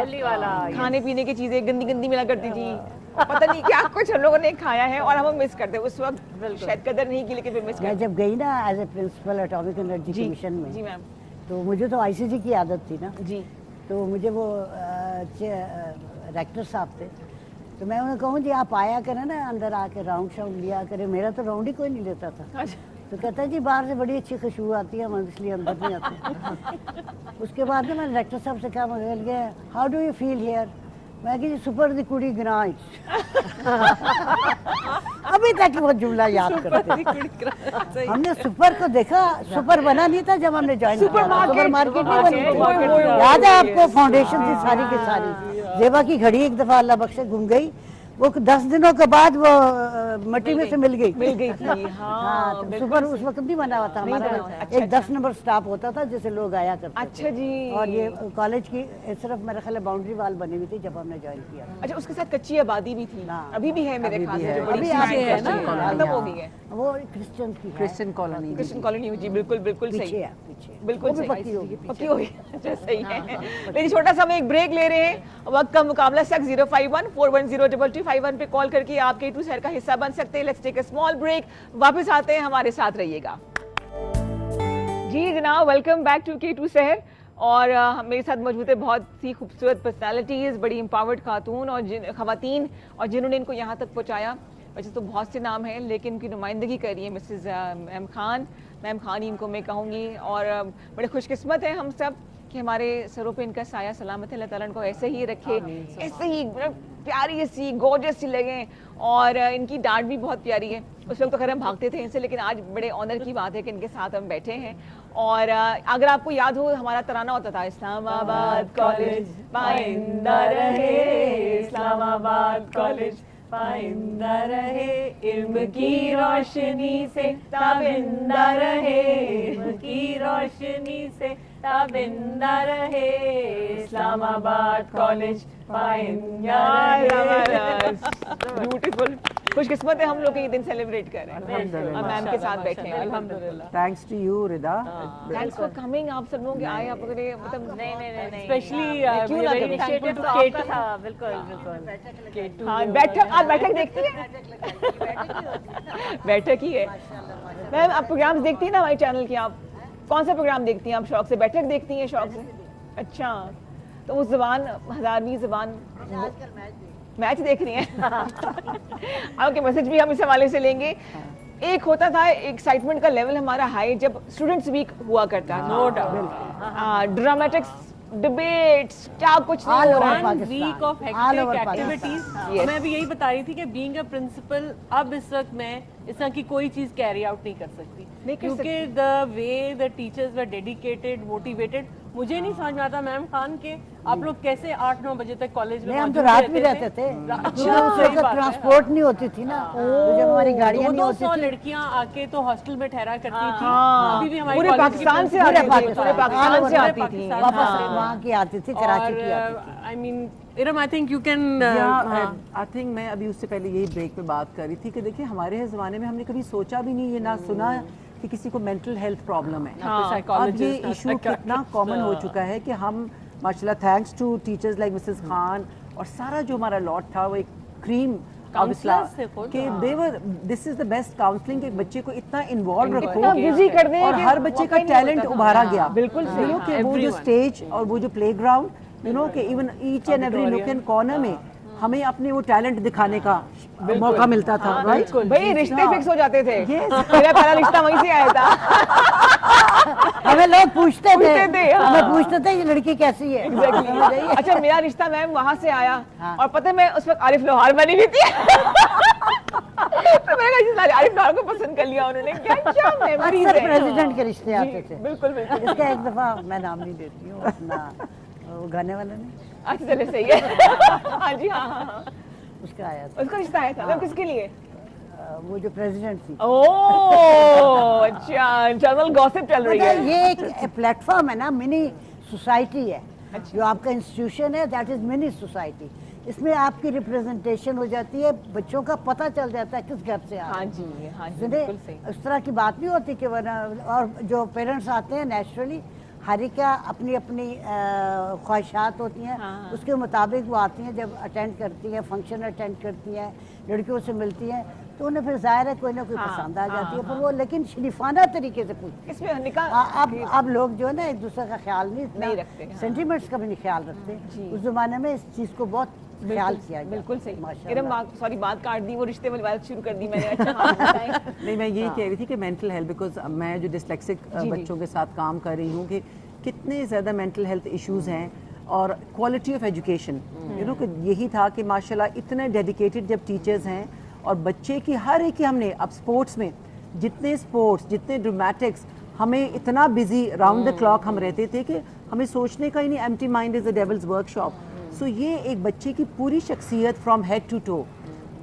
खाने पीने की चीजें गंदी गंदी मिला करती थी, पता नहीं क्या कुछ हम लोगों ने खाया है, और हम मिस करते हैं। उस वक्त शायद कदर नहीं की, लेकिन फिर मिस मैं करते। जब गई ना as a principal atomic energy commission में, जी मैम। तो मुझे तो आईसीजी की आदत थी ना, जी। तो मुझे वो रेक्टर साहब थे, तो मैं उन्हें कहूँ जी आप आया करें ना अंदर आके राउंड शाउंड लिया करें, मेरा तो राउंड ही कोई नहीं लेता था। तो कहता है जी बाहर से बड़ी अच्छी खुशबू आती है, हम इसलिए अंदर नहीं आते। उसके बाद ना मैंने डायरेक्टर साहब से कहा, मुझे how do you feel here? मैं कि सुपर दी कुड़ी ग्रांच अभी तक वो जुमला याद करते। हमने सुपर को देखा, सुपर बना नहीं था जब हमने ज्वाइन किया, सुपर मार्केट नहीं बनी थी। याद है आपको? फाउंडेशन थी सारी की सारी। जेबा की घड़ी एक दफा अल्लाह बख्शे घूम गई, वो 10 दिनों के बाद वो मट्टी में से मिल गई थी। हाँ, तो सुपर उस वक्त नहीं बना हुआ था हमारा, एक 10 नंबर स्टाफ होता था जिसे लोग आया करते। अच्छा जी। और ये कॉलेज की सिर्फ मेरे ख्याल बाउंड्री वाल बनी हुई थी जब हमने ज्वाइन किया। अच्छा, उसके साथ कच्ची आबादी भी थी, अभी भी है मेरे ख्याल से, जो बड़ी अभी है ना, खत्म हो गई है वो क्रिश्चियन की क्रिश्चियन कॉलोनी। Christian colony. जी बिल्कुल बिल्कुल सही, पीछे है, पीछे बिल्कुल वो भी सही, पक्की होगी। पक्की हो गई। अच्छा सही है। लेकिन छोटा सा हम एक ब्रेक ले रहे हैं, वक्त का मुकाबला 05141022251 पे कॉल करके आप K2 शहर का हिस्सा बन सकते हैं। Let's take a small break, वापस आते हैं, हमारे साथ रहिएगा। जी जनाब, वेलकम बैक टू K2 शहर। और मेरे साथ मौजूद है बहुत सी खूबसूरत पर्सनालिटीज़, बड़ी एम्पावर्ड खातून और खवातीन, और जिन्होंने इनको यहाँ तक पहुँचाया। वैसे तो बहुत से नाम हैं, लेकिन उनकी नुमाइंदगी करी है missus ma'am Khan. Ma'am Khan ही इनको मैं कहूँगी, और बड़े खुशकिस्मत हैं हम सब कि हमारे सरों पे इनका साया सलामत है। अल्लाह ताला इनको ऐसे ही रखे, ऐसे ही प्यारी सी गॉर्जियस सी लगे, और इनकी डांट भी बहुत प्यारी है। उस वक्त तो खैर हम भागते थे इनसे, लेकिन आज बड़े ऑनर की बात है कि इनके साथ हम बैठे हैं। और अगर आपको याद हो, हमारा तराना होता था, इस्लामाबाद कॉलेज पाइंदा रहे, इस्लामाबाद कॉलेज पाइंदा रहे, इल्म की रोशनी से ताबिंदा रहे, इल्म की रोशनी से ताबिंदा रहे, इस्लामाबाद कॉलेज पाइंदा रहे। ब्यूटीफुल, खुशकिस्मत है हम लोग ये दिन सेलिब्रेट कर रहे हैं, अल्हम्दुलिल्लाह, मैम के साथ बैठे हैं। अल्हम्दुलिल्लाह। Thanks to you Rida. Thanks for coming. आप सब लोग आए, आप अगर मतलब नहीं स्पेशली क्यों ना करें? इनिशिएटिव तो आपका था, बिल्कुल बिल्कुल। हाँ, बैठक, आप बैठक देखती हैं? बैठक ही है मैम। आप प्रोग्राम्स देखती हैं ना हमारे चैनल की? आप कौन सा प्रोग्राम देखती हैं? आप शौक से बैठक देखती हैं? शौक से, अच्छा। तो उस ज़बान, हज़ारवीं ज़बान मैच देख रही हैं? आपके मैसेज भी हम इस हवाले से लेंगे। एक होता था एक्साइटमेंट का लेवल हमारा हाई जब स्टूडेंट्स वीक हुआ करता, नो डाउट, ड्रामेटिक्स, डिबेट्स, क्या कुछ नहीं हो रहा है। One week of hectic activities। Yes. मैं भी यही बता रही थी कि बीइंग अ प्रिंसिपल अब इस वक्त मैं इस तरह की कोई चीज कैरी आउट नहीं कर सकती, नहीं कर क्योंकि the way the teachers were dedicated, motivated. मुझे नहीं समझ में आता मैम खान के आप लोग कैसे 8-9 बजे तक कॉलेज में नहीं, हम तो मौजूद रात भी रहते थे, अच्छा, उस सही वक्त बात है। ट्रांसपोर्ट नहीं होती थी ना, तो जब हमारी गाड़ियाँ नहीं 200 होती थी। लड़कियां आके तो हॉस्टल में ठहरा करती थी। हाँ, अभी भी हमारी पूरे कॉलेज की पाकिस्तान से पूरे आती थी, पूरे पाकिस्तान से आती थी। वापस वहाँ की आती थी, कराची की आती थी। I mean Iram, I think you can. I think मैं अभी उससे पहले यही ब्रेक में बात कर रही थी कि देखिए हमारे ज़माने में हमने कभी सोचा भी नहीं, ये ना सुना कि किसी को मेंटल हेल्थ प्रॉब्लम है। अब ये इशू कितना कॉमन हो चुका है कि हम माशाल्लाह, thanks to teachers like Mrs Khan और सारा जो हमारा लॉट था वो एक क्रीम कि देवर, this is the best counselling कि बच्चे को इतना इन्वॉल्व रखो, बिजी कर दें और कि हर बच्चे का वाकई नहीं टैलेंट होता था। उभारा गया। बिल्कुल सही। You know कि वो जो स्टेज और वो जो प्लेग्राउंड, यू नो कि even each and every nook and corner में हमें अपने वो टैलेंट दिखाने का मौका मिलता था, राइट? भाई रिश्ते फिक्स हो जाते थे। मेरा पहला रिश्ता वहीं से आया था। हमें लोग पूछते थे, हाँ। हमें पूछते थे ये लड़की कैसी है। अच्छा, मेरा रिश्ता मैम वहाँ से आया, और पता है मैं उस वक्त आरिफ लोहार बनी हुई थी। तो मैंने कहा आरिफ लोहार को पसंद कर लिया उन्होंने। क्या मेमोरीज अक्सर है। प्रेसिडेंट के रिश्ते आते थे। बिल्कुल बिल्कुल। इसका एक दफा मैं नाम नहीं देती हूँ अपना, वो गाने वाला नहीं, अच्छा चले, सही है। हाँ जी, हाँ हाँ हाँ, उसका आया था। उसका रिश्ता आया था। मैम किसके लिए? वो जो प्रेसिडेंट थी। ओह अच्छा, जनरल गॉसिप चल रही पता है। है, ये एक प्लेटफॉर्म है ना, मिनी सोसाइटी है। जो आपका इंस्टीट्यूशन है दैट इज मिनी सोसाइटी। इसमें आपकी रिप्रेजेंटेशन हो जाती है, बच्चों का पता चल जाता है किस घर से आ हाँ रहे हैं। जी, हाँ जी, जिन्हें बिल्कुल सही। उस तरह की बात नहीं होती कि वरना, और जो पेरेंट्स आते हैं नेचुरली हर एक का अपनी अपनी ख्वाहिशात होती हैं, हाँ। उसके मुताबिक वो आती हैं, जब अटेंड करती हैं, फंक्शन अटेंड करती हैं, लड़कियों से मिलती हैं, तो उन्हें फिर जाहिर है कोई ना कोई हाँ, पसंद आ जाती है, हाँ, पर वो लेकिन शरीफाना तरीके से पूछती इसमें निकाह हैं। अब लोग जो है ना एक दूसरे का ख्याल नहीं रखते, हाँ। सेंटिमेंट्स का भी नहीं ख्याल रखते। उस जमाने में इस चीज़ को बहुत ख्याल किया गया। बिल्कुल सही। माशाल्लाह। इरम, सॉरी बात काट दी, वो रिश्ते वाली बात शुरू कर दी मैंने। अच्छा हाँ, बताएं। नहीं, मैं यही कह रही थी कि मेंटल हेल्थ, बिकॉज मैं जो डिस्लेक्सिक बच्चों के साथ काम कर रही हूँ कि कितने ज़्यादा मेंटल हेल्थ इश्यूज़ हैं, और quality of education, you know कि यही था कि माशाल्लाह इतने डेडिकेटेड जब टीचर्स हैं, और बच्चे की हर एक की हमने, अब स्पोर्ट्स में जितने ड्रामेटिक्स, हमें इतना बिजी राउंड द क्लॉक हम रहते थे कि हमें सोचने का ही नहीं, empty mind is a devil's workshop. So ये एक बच्चे की पूरी शख्सियत फ्रॉम हेड टू टो,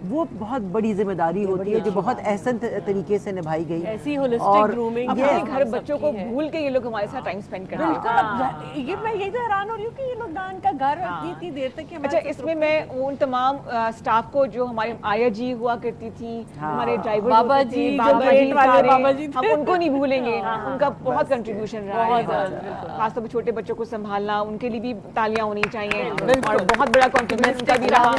वो बहुत बड़ी जिम्मेदारी होती है जो बहुत एहसन तरीके से निभाई गई। ऐसी होलिस्टिक ग्रूमिंग अपने घर बच्चों को भूल के ये लोग हमारे साथ टाइम स्पेंड करते हैं। ये मैं यही तो हैरान हो रही हूँ कि ये लोग दान का घर इतनी देर तक कि अच्छा, इसमें मैं उन तमाम स्टाफ को, जो हमारे आया जी हुआ करती थी, हमारे ड्राइवर बाबा होते थे, जी, बाबा जो जी पेंट वाले सारे, बाबा जी थे। हम उनको नहीं भूलेंगे। उनका बहुत कंट्रीब्यूशन रहा है, खासतौर पर छोटे बच्चों को संभालना, उनके लिए भी तालियां होनी चाहिए, और बहुत बड़ा कंट्रीब्यूशन उनका भी रहा।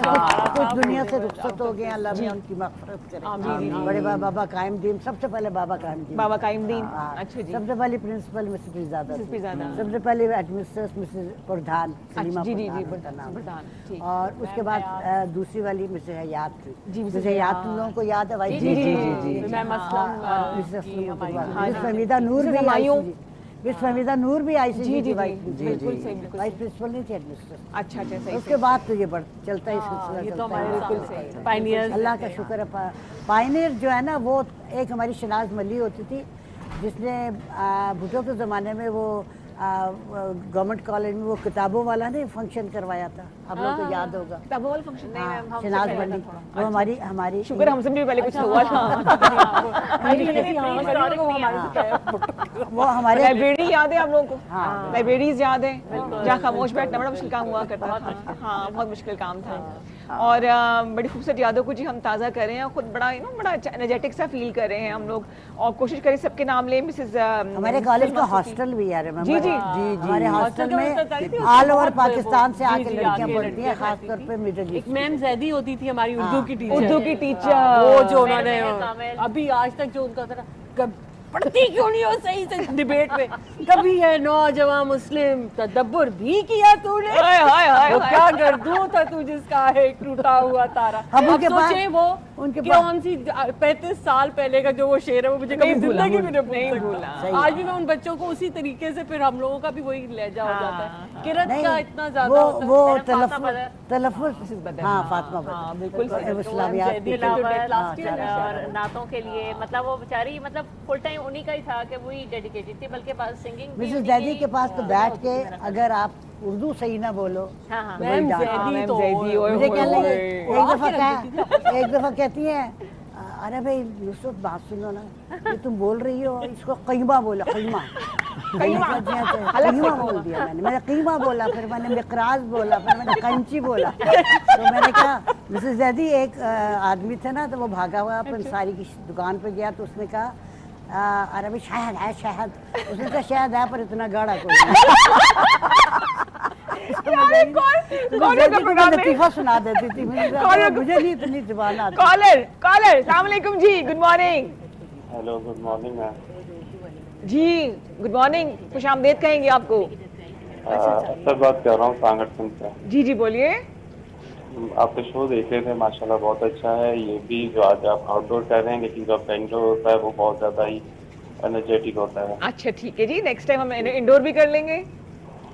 कुछ दुनिया से रुखसत हो गए हैं, अल्लाह में उनकी मग़फ़िरत करे। बड़े बाबा कायमदीन, सबसे पहले बाबा कायमदीन, बाबा कायमदीन, हाँ, अच्छा जी। सबसे पहले प्रिंसिपल मिसेस फिजादा, मिसेस फिजादा। सबसे पहले एडमिनिस्ट्रेटर मिसेस प्रधान, सलीमा जी, जी, प्रधान जी, उनका नाम। प्रधान, ठीक। और उसके बाद दूसरी वाली मिसेस हयात थी। जी, मिसेस मिसेस हयात तुम लोगों को याद है? Vice ma'am Aslam miss Fahmida Noor भी हुमायूं। मिस फहमीदा नूर भी आई जी, सी जी, वाइस जी, बिल्कुल सही, बिल्कुल वाइस प्रिंसिपल नहीं थी, एडमिनिस्ट्रेटर। अच्छा अच्छा, सही उसके बाद तो ये चलता ही सिलसिला ये तो चलता हमारे है। बिल्कुल सही पायनियर्स। अल्लाह का शुक्र है। पायनियर जो है ना, वो एक हमारी शनाज मली होती थी, जिसने भुट्टो के ज़माने में वो गवर्नमेंट कॉलेज में वो किताबों वाला ने फंक्शन करवाया था, आप लोगों को याद होगा। किताबों वाला फंक्शन नहीं मैम, हाँ, शनाज मली वो हमारी शुक्र हमसे भी पहले कुछ हुआ था। वो हमारे लाइब्रेरी याद है आप लोगों को? हाँ। लाइब्रेरीज याद है जहाँ खामोश बैठना बड़ा मुश्किल काम हुआ करता था। हाँ, बहुत मुश्किल काम था। और बड़ी खूबसूरत यादों को जी हम ताज़ा कर रहे हैं, खुद बड़ा बड़ा एनर्जेटिक सा फील कर रहे हैं हम लोग, और कोशिश करें सबके नाम लें। मिसेस हमारे कॉलेज का हॉस्टल भी है, जी, जी। हमारे हॉस्टल में ऑल ओवर पाकिस्तान से आके लड़कियां पढ़ती हैं, खासतौर पे मिडिल ईस्ट। मैम जैदी होती थी हमारी उर्दू की टीचर, उर्दू की टीचर, वो जो उन्होंने अभी आज तक जो उनका था, पढ़ती क्यों नहीं हो सही से डिबेट में, कभी है नौजवान मुस्लिम तदब्बर भी किया तूने, हाय हाय हाय वो हाय। क्या गर्दू था तू जिसका है टूटा हुआ तारा। हम अब उनके पास- सोचे वो उनके कौन सी 35 साल पहले का जो वो शेर है, वो मुझे कभी नहीं भूला, जिंदगी में नहीं नहीं भूला। भूला। आज भी मैं उन बच्चों को उसी तरीके से, फिर हम लोगों का भी वही लहजा हो जाता है। किरत का इतना ज्यादा होता है। वो बदर। तलफ़ुज़, हाँ, फातिमा बदर, हाँ, बिल्कुल सही। इस्लामियात की थी। तिलावत हाँ, और नातों के लिए, मतलब वो बेचारी मतलब फुल टाइम उन्हीं का ही था कि वही डेडिकेटेड थी, बल्कि सिंगिंग भी मिसेस उन्हीं जैदी की- के पास तो बैठ के अगर आप उर्दू सही ना बोलो हाँ, हाँ। तो वही डांट। हाँ, मैम तो जैदी, ओए मुझे होए क्या लगे, होए। एक दफा कहती हैं, अरे भाई यूसुफ बात सुनो ना, ये तुम बोल रही हो, इसको कीमा बोला, कीमा कीमा बोल दिया मैंने कीमा बोला, फिर मैंने मिकराज बोला, फिर मैंने कंची बोला। तो मैंने कहा मिसेस जैदी, एक आदमी थे ना, तो वो भागा हुआ अपन सारी की दुकान पे गया, तो उसने कहा अरे भाई शहद है, शहद। उसने कहा शहद है पर इतना गाढ़ा कोई लतीफा सुना देती थी, मुझे नहीं इतनी जुबान आती। कॉलर सलाम वालेकुम जी, good morning. Hello, good morning ma'am. जी गुड मॉर्निंग, खुश आमदेद कहेंगे आपको। सर बात कर रहा हूँ सांगठन से। जी जी बोलिए। आपके शो देख रहे थे, माशाल्लाह बहुत अच्छा है। ये भी जो आज आप आउटडोर कर रहे हैं, लेकिन जो आपका इंडोर होता है वो बहुत ज़्यादा ही एनर्जेटिक होता है। अच्छा ठीक है जी, नेक्स्ट टाइम हम इंडोर भी कर लेंगे।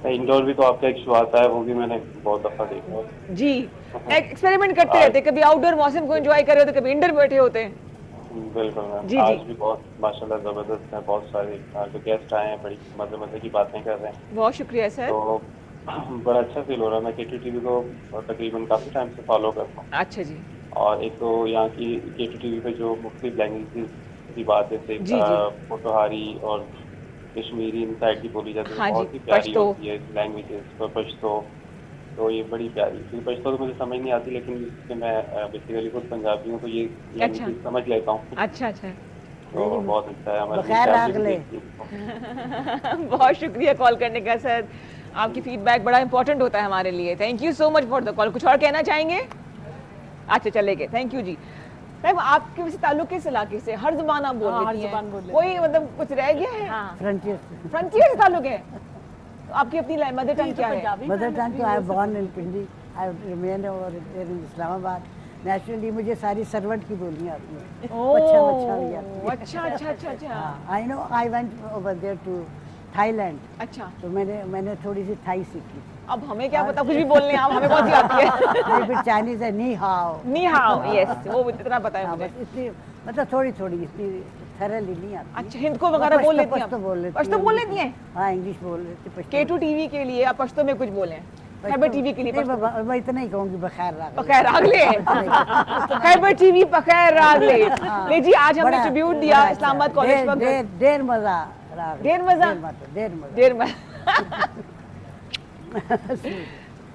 इंडोर भी तो आपका एक शो आता है, वो भी मैंने बहुत दफ़ा देखा है। जी, एक्सपेरिमेंट करते रहते हैं, कभी आउटडोर मौसम को एंजॉय कर रहे होते, कभी इंडोर बैठे होते हैं। बिल्कुल मैम, जी, आज जी। भी बहुत माशाल्लाह ज़बरदस्त है। बहुत सारे जो गेस्ट आए हैं, बड़ी मज़े मज़े की बातें कर रहे हैं, बहुत शुक्रिया सर। तो बड़ा अच्छा फील हो रहा है। मैं KTTV को तकरीबन काफ़ी टाइम से फॉलो करता हूँ, अच्छा जी। और एक तो यहाँ की KTTV पे जो मुख्तलिफ लैंग्वेजेस की बात है, जी, जी। पोटोहारी और कश्मीरी इन साइड की बोली जाती है, हाँ जी, बहुत ही प्यारी पश्तो। होती है लैंग्वेजेस। और पश्तो तो ये बड़ी प्यारी, क्योंकि पश्तो तो मुझे समझ नहीं आती, लेकिन इससे मैं बेसिकली खुद पंजाबी हूँ, तो ये लैंग्वेज समझ लेता हूँ, अच्छा अच्छा। तो बहुत अच्छा है। हमारे बखैर पंजाबी अगले। भी देखती हूँ। बहुत शुक्रिया कॉल करने का सर, आपकी फीडबैक बड़ा इंपॉर्टेंट होता है हमारे लिए। Thank you so much for the call. कुछ और कहना चाहेंगे? अच्छा चले गए, थैंक यू जी। मैम आपके वैसे ताल्लुक किस इलाके से? हर जुबान आप बोल हाँ, हर लेती जुबान हैं, बोल लेती कोई मतलब कुछ रह गया है? हाँ। फ्रंटियर फ्रंटियर से ताल्लुक है? तो आपकी अपनी मदर टंग क्या है? मदर टंग तो I born in Pindi, I remain over in Islamabad. Naturally मुझे सारी सर्वेंट की बोलियां आती हैं, अच्छा भी आती है। अच्छा अच्छा अच्छा अच्छा I know, I went over there to Thailand, अच्छा। तो मैंने थोड़ी सी थाई सीखी। अब हमें क्या पता कुछ भी बोलने, आप हमें बहुत ही आती है। नहीं, फिर चाइनीज है नी हाओ। नी हाओ, यस वो इतना पता है हाँ, मुझे। बस इतनी मतलब थोड़ी थोड़ी, इतनी थरली नहीं आती। अच्छा, हिंद को वगैरह बोल लेती हैं? पश्तो बोल लेती पश्तो बोल लेती हैं? हाँ, इंग्लिश बोल लेती हैं। K2 TV के लिए आप पश्तो में कुछ बोलें, खैबर टीवी के लिए नहीं, पश्तो। मैं इतना ही कहूँगी, बखैर रागले। पखैर रागले, खैबर टीवी पखैर रागले। नहीं जी, आज हमने ट्रिब्यूट दिया इस्लामाबाद कॉलेज पर। देर मजा रागले। देर मजा? देर में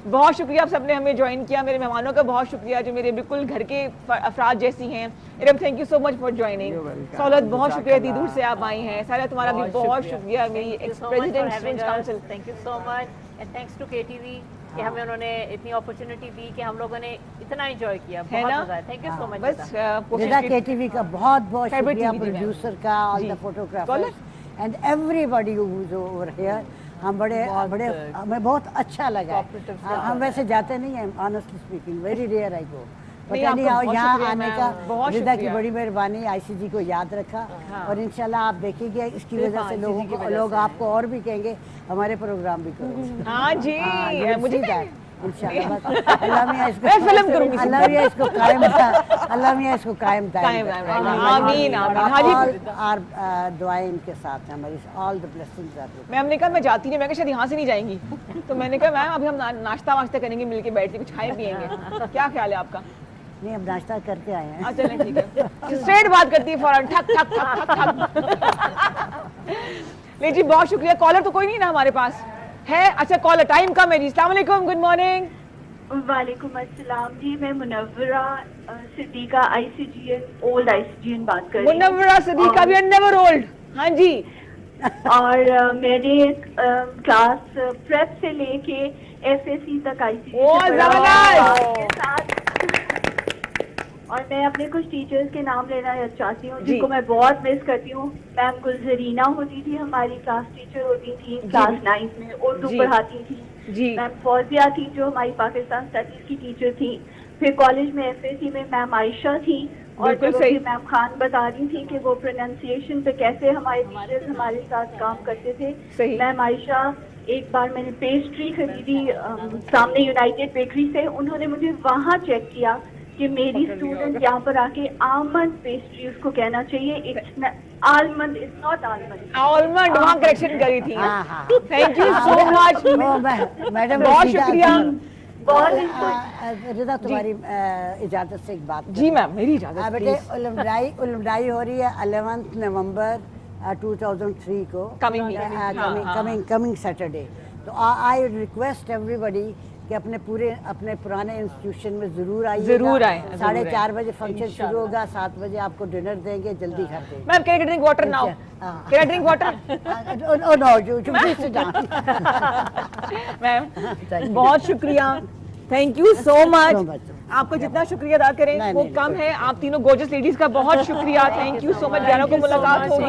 बहुत शुक्रिया आप सबने हमें ज्वाइन किया, मेरे मेहमानों का बहुत शुक्रिया जो मेरे बिल्कुल घर के अफराद जैसी हैं। Iram thank you so much for joining. Saulat बहुत शुक्रिया, इतनी दूर से आप आई हैं। सारा तुम्हारा भी बहुत शुक्रिया, मेरी ex president students council. Thank you so much and thanks to KTV कि हमें उन्होंने इतनी अपॉर्चुनिटी दी कि हम लोगों ने इतना एंजॉय किया, है बहुत ना? मजा आया। Thank you so much. बस रिदा केटीवी का बहुत बहुत Favorite शुक्रिया, TV मैम। प्रोड्यूसर का, ऑल जी। The photographers and everybody who is over here. हम बड़े हमें बहुत अच्छा लगा है। हम वैसे जाते नहीं हैं, honestly speaking, very rare I go. नहीं, पता नहीं आपका बहुत यहाँ शुक्रिया आने मैम, का बहुत रिदा की शुक्रिया। बड़ी मेहरबानी, आईसीजी को याद रखा और इंशाल्लाह आप देखेंगे इसकी सिर्फ वजह से ICG लोगों की को वजह लोग से। आपको और भी कहेंगे हमारे प्रोग्राम भी करो। हाँ जी, हाँ, मुझे इंशाल्लाह बस अल्लाह मियां इसको मैं फिल्म करूंगी। अल्लाह मियां इसको कायम अल्लाह मियां इसको कायम कायम दायम रहे। आमीन, आमीन। हाँ जी। और दुआएं इनके साथ हैं हमारी, all the blessings are with. Ma'am ने कहा मैं जाती नहीं, मैं कहा शायद यहाँ से नहीं जाएंगी, तो मैंने कहा मैम अभी हम नाश्ता वाश्ता करेंगे, मिलके बैठ के कुछ खाए पियेंगे। क्या ख्याल है आपका? नहीं, अब नाश्ता करके आए हैं। हाँ चलें, ठीक है। स्ट्रेट बात करती है फौरन, ठक ठक ठक ठक ठक। ले जी, बहुत शुक्रिया। कॉलर तो कोई नहीं ना हमारे पास है? अच्छा, कॉलर टाइम कम है जी। अस्सलाम वालेकुम, गुड मॉर्निंग। वालेकुम अस्सलाम जी, मैं मुनव्वरा सिद्दीका आईसीजीएन ओल्ड आईसीजीएन बात कर रही हूँ। मुनव्वरा सिद्दीका भी नेवर ओल्ड। हाँ जी। और मैंने क्लास प्रेप से लेके एफएससी तक आईसीजी ओह, जबरदस्त। और मैं अपने कुछ टीचर्स के नाम लेना चाहती हूँ जी। जिनको मैं बहुत मिस करती हूँ। मैम गुलजरीना होती थी, हमारी क्लास टीचर होती थी, क्लास 9 में उर्दू जी। पढ़ाती थी। जी। मैम फौजिया थी जो हमारी पाकिस्तान स्टडीज की टीचर थी। फिर कॉलेज में एफएससी में मैम आयशा थी, और बिल्कुल जो सही। कि मैम खान बता रही थी कि वो प्रोनाउंसिएशन पे कैसे हमारे टीचर्स हमारे साथ काम करते थे। सही। मैम आयशा, एक बार मैंने पेस्ट्री खरीदी सामने यूनाइटेड बेकरी से, उन्होंने मुझे वहाँ चेक किया कि मेरी स्टूडेंट यहाँ पर आके आलमंड पेस्ट्री उसको कहना चाहिए, it's almond, it's not almond. Almond वहाँ करेक्शन करी थी। हाँ, हाँ। Thank you so much. Madam बहुत शुक्रिया। रिदा, तुम्हारी इजाजत से एक बात जी मैम, मेरी इजाजत बेटे, उलमडाई हो रही है 11 नवंबर 2003 को, Coming week। हाँ। Coming Saturday. तो आई रिक्वेस्ट एवरीबॉडी कि अपने पुराने इंस्टीट्यूशन में जरूर आइए। जरूर आएं, जरूर 4:30 बजे फंक्शन शुरू होगा, 7 बजे आपको डिनर देंगे, जल्दी घर देंगे। Ma'am, can I drink water now? Can I drink water? Oh no, you please sit down. Ma'am, बहुत शुक्रिया, thank you so much. So much. आपको जितना शुक्रिया अदा करें नहीं, वो नहीं, कम है। आप तीनों गोर्जियस लेडीज का बहुत शुक्रिया, थैंक यू सो मच। ग्यारह को मुलाकात होगी।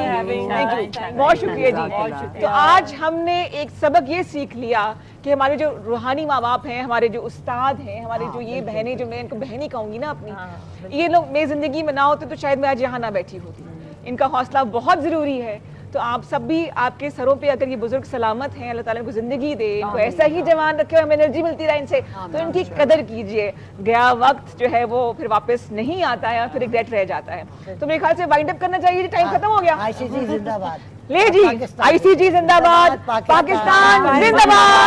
थैंक यू, बहुत शुक्रिया जी। तो आज हमने एक सबक ये सीख लिया कि हमारे जो रूहानी माँ बाप हैं, हमारे जो उस्ताद हैं, हमारे जो ये बहनें, जो मैं इनको बहनी कहूँगी ना अपनी, ये लोग मेरी ज़िंदगी में ना होते तो शायद मैं आज यहाँ ना बैठी होती। इनका हौसला बहुत ज़रूरी है। तो आप सब भी, आपके सरों पे अगर ये बुजुर्ग सलामत हैं, अल्लाह ताला इनको ज़िंदगी दे, इनको ऐसा ही जवान रखे, हमें एनर्जी मिलती रहे इनसे, तो इनकी कदर कीजिए। गया वक्त जो है वो फिर वापस नहीं आता है, फिर रिग्रेट रह जाता है। तो मेरे ख्याल से वाइंड अप करना चाहिए, टाइम खत्म हो गया। आईसीजी जिंदाबाद। ले जी, आईसीजी जिंदाबाद, पाकिस्तान जिंदाबाद।